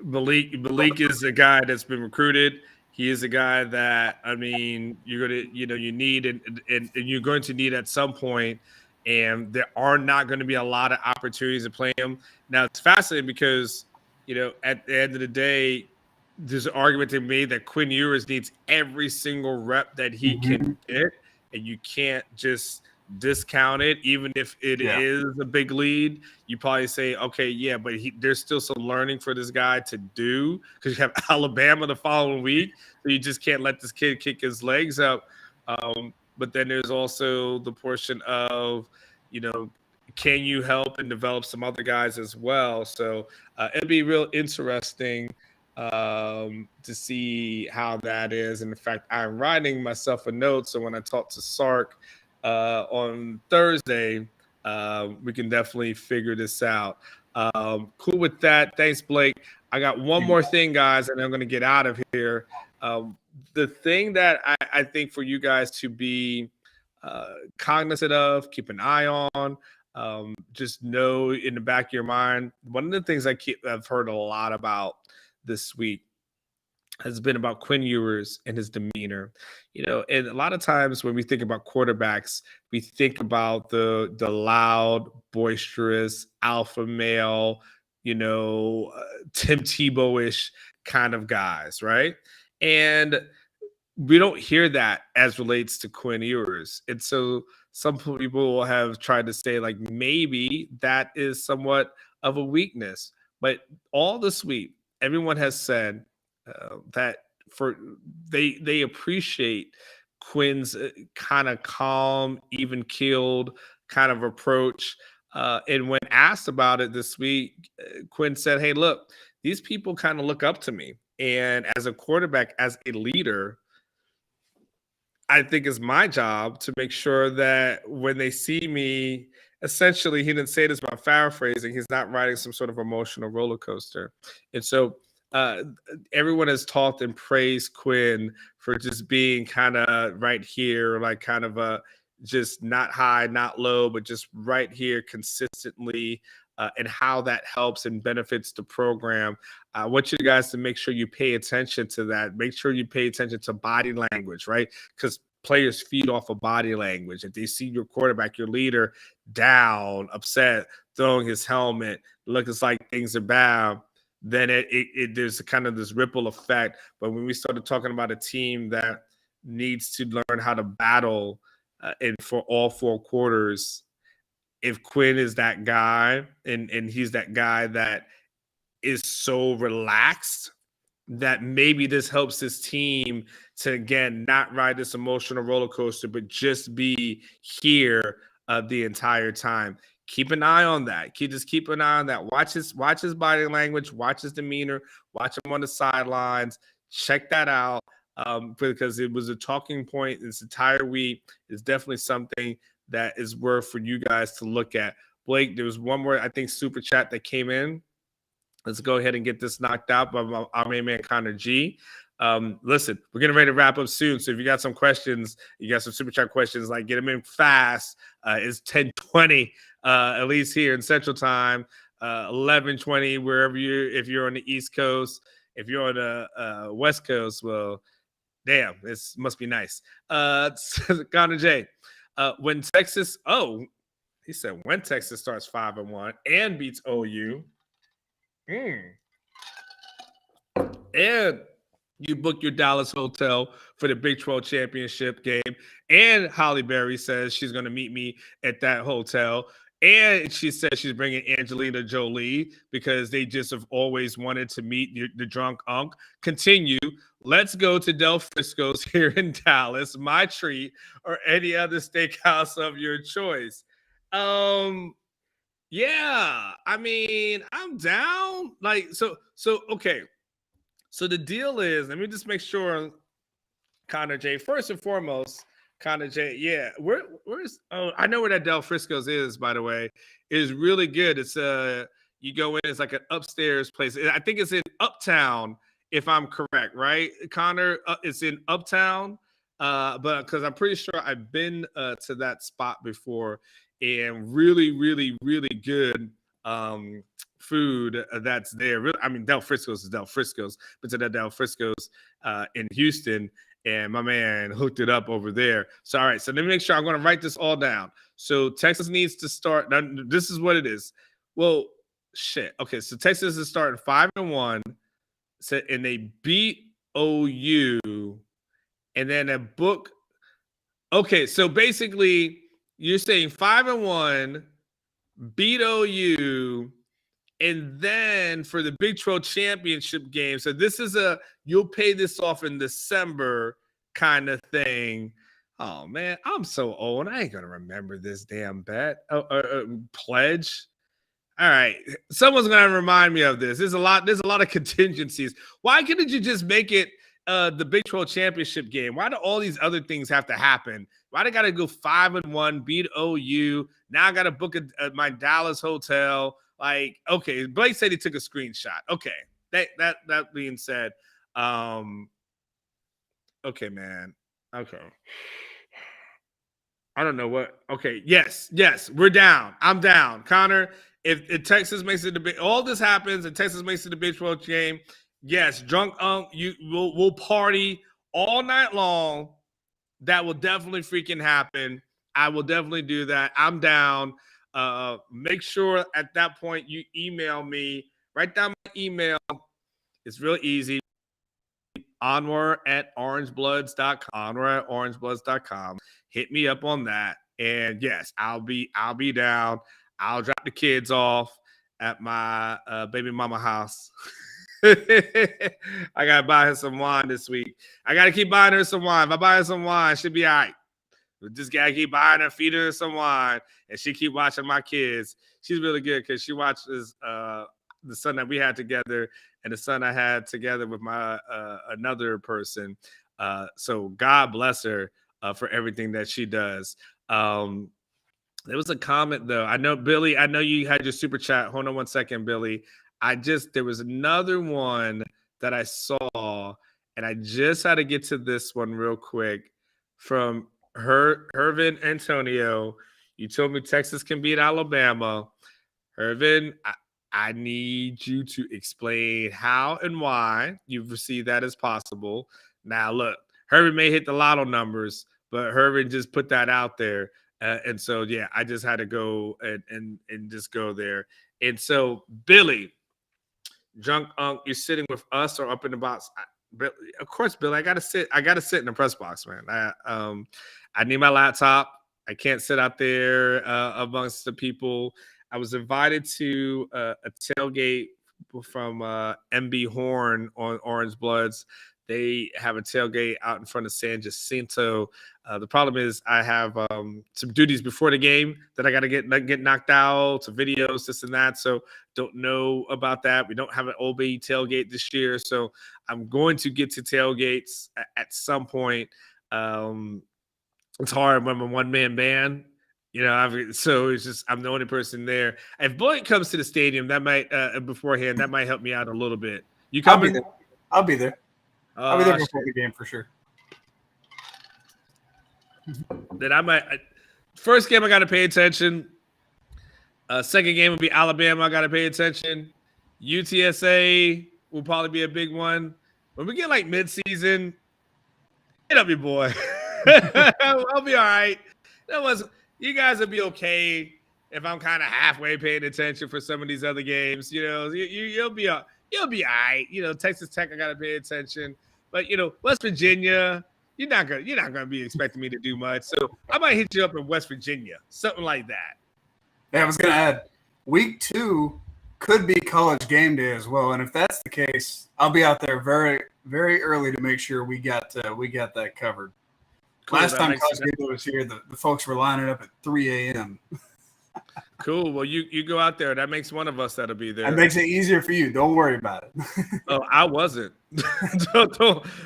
Malik is a guy that's been recruited. He is a guy that, I mean, you're going to, you need and you're going to need at some point, and there are not going to be a lot of opportunities to play him. Now, it's fascinating because, at the end of the day, there's an argument to be made that Quinn Ewers needs every single rep that he can get, and you can't just discount it, even if it is a big lead. You probably say, okay, yeah, but there's still some learning for this guy to do because you have Alabama the following week, so you just can't let this kid kick his legs up. But then there's also the portion of, can you help and develop some other guys as well? So it'd be real interesting to see how that is. And in fact, I'm writing myself a note, so when I talk to Sark on Thursday, we can definitely figure this out. Cool with that. Thanks, Blake. I got one more thing, guys, and I'm going to get out of here. The thing that I think for you guys to be cognizant of, keep an eye on, just know in the back of your mind, one of the things I've heard a lot about this week has been about Quinn Ewers and his demeanor. And a lot of times when we think about quarterbacks, we think about the loud, boisterous, alpha male, Tim Tebow-ish kind of guys, right? And we don't hear that as relates to Quinn Ewers. And so some people have tried to say, like, maybe that is somewhat of a weakness. But all this week, everyone has said that they appreciate Quinn's kind of calm, even-keeled kind of approach. And when asked about it this week, Quinn said, hey, look, these people kind of look up to me. And as a quarterback, as a leader, I think it's my job to make sure that when they see me, essentially, he didn't say this, but I'm paraphrasing, he's not riding some sort of emotional roller coaster. And so everyone has talked and praised Quinn for just being kind of right here, like kind of just not high, not low, but just right here consistently, and how that helps and benefits the program. I want you guys to make sure you pay attention to that. Make sure you pay attention to body language, right? Because players feed off of body language. If they see your quarterback, your leader, down, upset, throwing his helmet, looks like things are bad, then there's kind of this ripple effect. But when we started talking about a team that needs to learn how to battle and for all four quarters, if Quinn is that guy and he's that guy that is so relaxed, that maybe this helps his team to, again, not ride this emotional roller coaster, but just be here the entire time. Keep an eye on that. Just keep an eye on that. Watch his body language, watch his demeanor, watch him on the sidelines. Check that out because it was a talking point this entire week. It's definitely something that is worth for you guys to look at. Blake, there was one more, I think, super chat that came in. Let's go ahead and get this knocked out by our main man, Connor G. Listen, we're getting ready to wrap up soon. So if you got some questions, you got some super chat questions, like get them in fast. It's 10:20, at least here in Central Time, 11:20, wherever if you're on the East Coast. If you're on the West Coast, well, damn, this must be nice. Connor J. When Texas starts 5-1 and beats OU, And you book your Dallas hotel for the Big 12 championship game. And Holly Berry says she's going to meet me at that hotel. And she says she's bringing Angelina Jolie because they just have always wanted to meet the drunk unk. Continue. Let's go to Del Frisco's here in Dallas, my treat, or any other steakhouse of your choice. Yeah, I mean, I'm down. Like, so okay. So the deal is, let me just make sure, Connor J. First and foremost, Connor J. Yeah, where's? Oh, I know where that Del Frisco's is. By the way, it's really good. It's you go in, it's like an upstairs place. I think it's in Uptown, if I'm correct, right, Connor? It's in Uptown, but because I'm pretty sure I've been to that spot before, and really, really, really good. Food that's there. Really, I mean, Del Frisco's is Del Frisco's, but to that Del Frisco's in Houston, and my man hooked it up over there. So, all right, so let me make sure I'm going to write this all down. So, Texas needs to start. Now, this is what it is. Well, shit. Okay, so Texas is starting 5-1, so, and they beat OU, and then a book. Okay, so basically, you're saying 5-1, beat OU. And then for the Big 12 championship game, so this is you'll pay this off in December kind of thing. Oh man, I'm so old. I ain't gonna remember this damn bet. Pledge. All right, someone's gonna remind me of this. There's a lot of contingencies. Why couldn't you just make it the Big 12 championship game? Why do all these other things have to happen? Why they gotta go 5-1, beat OU? Now I gotta book my Dallas hotel. Like, okay, Blake said he took a screenshot. Okay, that being said, okay, man. Okay. I don't know what. Okay, yes, we're down. I'm down. Connor, if Texas makes it the big, all this happens and Texas makes it the Big 12 game, yes, drunk we'll party all night long. That will definitely freaking happen. I will definitely do that. I'm down. Make sure at that point you email me. Write down my email. It's real easy. Anwar@orangebloods.com. Anwar@orangebloods.com. Hit me up on that. And yes, I'll be down. I'll drop the kids off at my baby mama house. I gotta buy her some wine this week. I gotta keep buying her some wine. If I buy her some wine, she'll be all right. We just gotta keep buying her, feeding her some wine, and she keep watching my kids. She's really good because she watches the son that we had together and the son I had together with my another person. So God bless her for everything that she does. There was a comment though. I know, Billy. I know you had your super chat. Hold on one second, Billy. There was another one that I saw, and I just had to get to this one real quick from Hervin Antonio. You told me Texas can beat Alabama. Hervin, I need you to explain how and why you see that as possible. Now, look, Hervin may hit the lotto numbers, but Hervin just put that out there. And so, yeah, I just had to go and just go there. And so, Billy, Drunk Unk, you're sitting with us or up in the box. Of course, Billy, I gotta sit in the press box, man. I need my laptop. I can't sit out there amongst the people. I was invited to a tailgate from MB Horn on Orange Bloods. They have a tailgate out in front of San Jacinto. The problem is I have some duties before the game that I got to get knocked out, some videos, this and that. So don't know about that. We don't have an OB tailgate this year. So I'm going to get to tailgates at some point. It's hard when I'm a one-man band. So it's just I'm the only person there. If Boyd comes to the stadium, that might beforehand, that might help me out a little bit. You coming? I'll be there. I'll be there before the game for sure. Then I might. First game, I got to pay attention. Second game will be Alabama. I got to pay attention. UTSA will probably be a big one. When we get like mid-season, hit up your boy. I'll be all right. You guys will be okay. if I'm kind of halfway paying attention for some of these other games, you'll be all right. Texas Tech, I gotta pay attention, but West Virginia, you're not gonna be expecting me to do much. So I might hit you up in West Virginia, something like that. Yeah, I was gonna add, week 2 could be college game day as well, and if that's the case, I'll be out there very, very early to make sure we got that covered. Cool, last time college game day was here, the folks were lining up at 3 a.m. Cool. Well, you go out there. That makes one of us that'll be there. That makes it easier for you. Don't worry about it. Oh, I wasn't.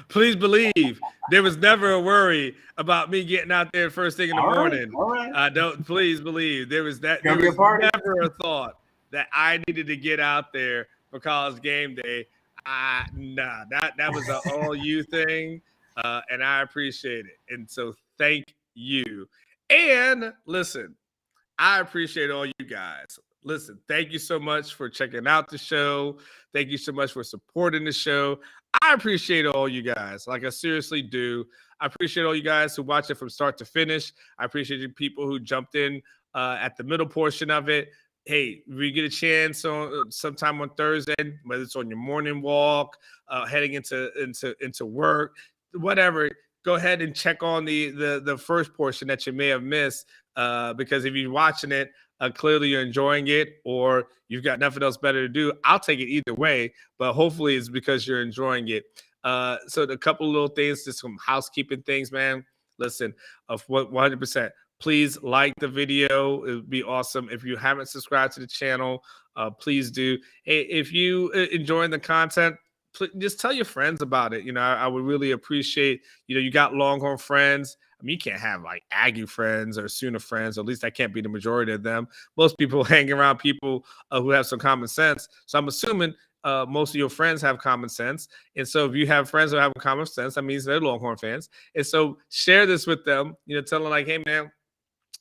Please believe there was never a worry about me getting out there first thing in the morning. All right. Please believe there was never a thought that I needed to get out there for college game day. Nah, that was an all you thing, and I appreciate it. And so thank you. And listen, I appreciate all you guys. Listen, thank you so much for checking out the show. Thank you so much for supporting the show. I appreciate all you guys. Like, I seriously do. I appreciate all you guys who watch it from start to finish. I appreciate the people who jumped in at the middle portion of it. Hey, if you get a chance sometime on Thursday, whether it's on your morning walk, heading into work, whatever, go ahead and check on the first portion that you may have missed. Because if you're watching it, clearly you're enjoying it, or you've got nothing else better to do. I'll take it either way, but hopefully it's because you're enjoying it. So a couple of little things, just some housekeeping things, man. Listen, 100%. Please like the video. It would be awesome. If you haven't subscribed to the channel, please do. Hey, if you enjoying the content, just tell your friends about it. I would really appreciate, you got Longhorn friends. I mean, you can't have like Aggie friends or Sooner friends. Or at least that can't be the majority of them. Most people hang around people who have some common sense. So I'm assuming most of your friends have common sense. And so if you have friends who have common sense, that means they're Longhorn fans. And so share this with them, tell them like, hey, man,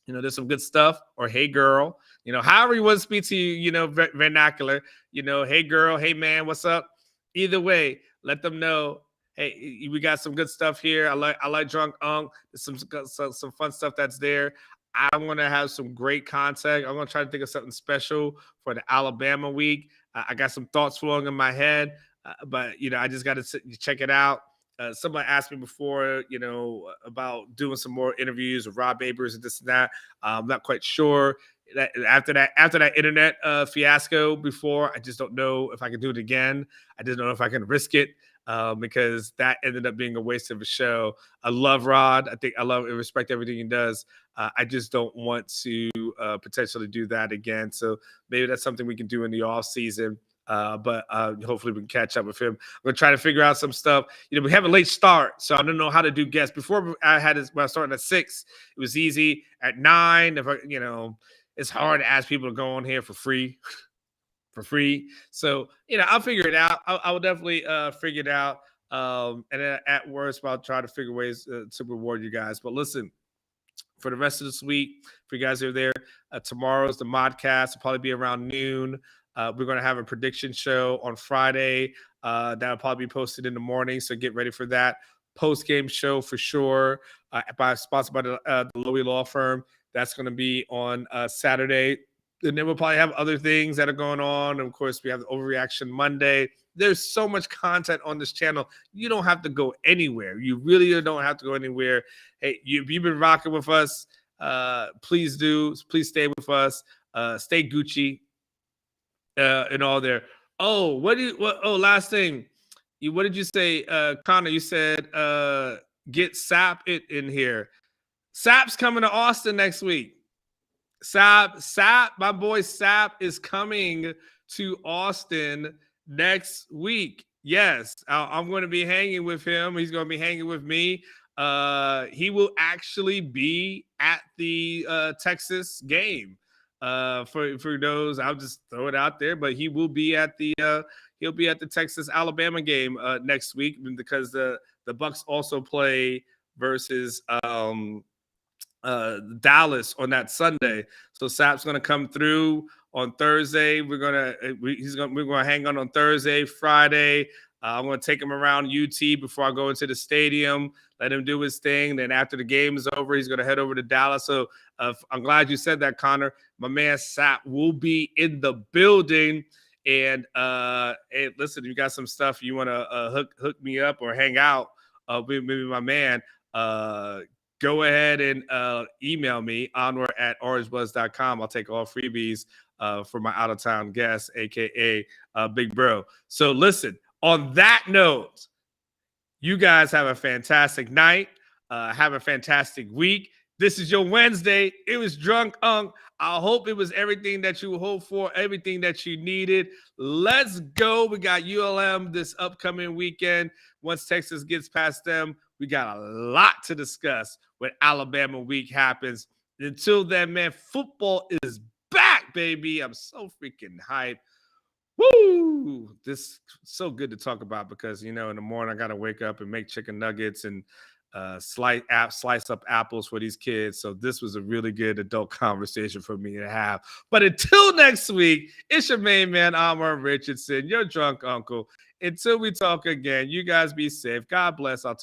there's some good stuff, or hey, girl, however you want to speak to you, vernacular, hey, girl, hey, man, what's up? Either way, let them know, hey, we got some good stuff here. I like Drunk Unk. There's some fun stuff that's there. I'm going to have some great content. I'm going to try to think of something special for the Alabama week. I got some thoughts flowing in my head, but, I just got to check it out. Somebody asked me before, about doing some more interviews with Rob Abers and this and that. I'm not quite sure. After that internet fiasco before, I just don't know if I can do it again. I just don't know if I can risk it, because that ended up being a waste of a show. I love Rod. I love and respect everything he does. I just don't want to potentially do that again. So maybe that's something we can do in the off season. But hopefully we can catch up with him. I'm going to try to figure out some stuff. We have a late start, so I don't know how to do guests. Before when I was starting at 6, it was easy. At 9, it's hard to ask people to go on here for free. So, I'll figure it out. I will definitely figure it out. And then at worst, I'll try to figure ways to reward you guys. But listen, for the rest of this week, for you guys who are there, tomorrow's the modcast. It'll probably be around noon. We're going to have a prediction show on Friday. That'll probably be posted in the morning, so get ready for that. Post-game show for sure, sponsored by the Lowy Law Firm. That's going to be on Saturday. And then we'll probably have other things that are going on. And of course, we have the Overreaction Monday. There's so much content on this channel. You don't have to go anywhere. You really don't have to go anywhere. Hey, you've been rocking with us. Please do. Please stay with us. Stay Gucci. And all there. Oh, last thing. What did you say, Connor? You said get Sap in here. Sap's coming to Austin next week. Sap, my boy Sap is coming to Austin next week. Yes, I'm going to be hanging with him. He's going to be hanging with me. He will actually be at the Texas game. For those, I'll just throw it out there, but he will be at the Texas Alabama game next week, because the Bucks also play versus Dallas on that Sunday. So Sap's gonna come through on Thursday. We're gonna hang on Thursday, Friday. I'm going to take him around UT before I go into the stadium, let him do his thing. Then after the game is over, he's going to head over to Dallas. So I'm glad you said that, Connor. My man Sap will be in the building. And hey, listen, you got some stuff you want to hook me up or hang out with my man, go ahead and email me, Anwar@orangebuzz.com. I'll take all freebies for my out-of-town guest, a.k.a. Big Bro. So listen, on that note, you guys have a fantastic night. Have a fantastic week. This is your Wednesday. It was Drunk Unk. I hope it was everything that you hoped for, everything that you needed. Let's go. We got ULM this upcoming weekend. Once Texas gets past them, we got a lot to discuss when Alabama week happens. Until then, man, football is back, baby. I'm so freaking hyped. Woo! This is so good to talk about because, in the morning I got to wake up and make chicken nuggets and slice up apples for these kids. So this was a really good adult conversation for me to have. But until next week, it's your main man, Anwar Richardson, your drunk uncle. Until we talk again, you guys be safe. God bless. I'll talk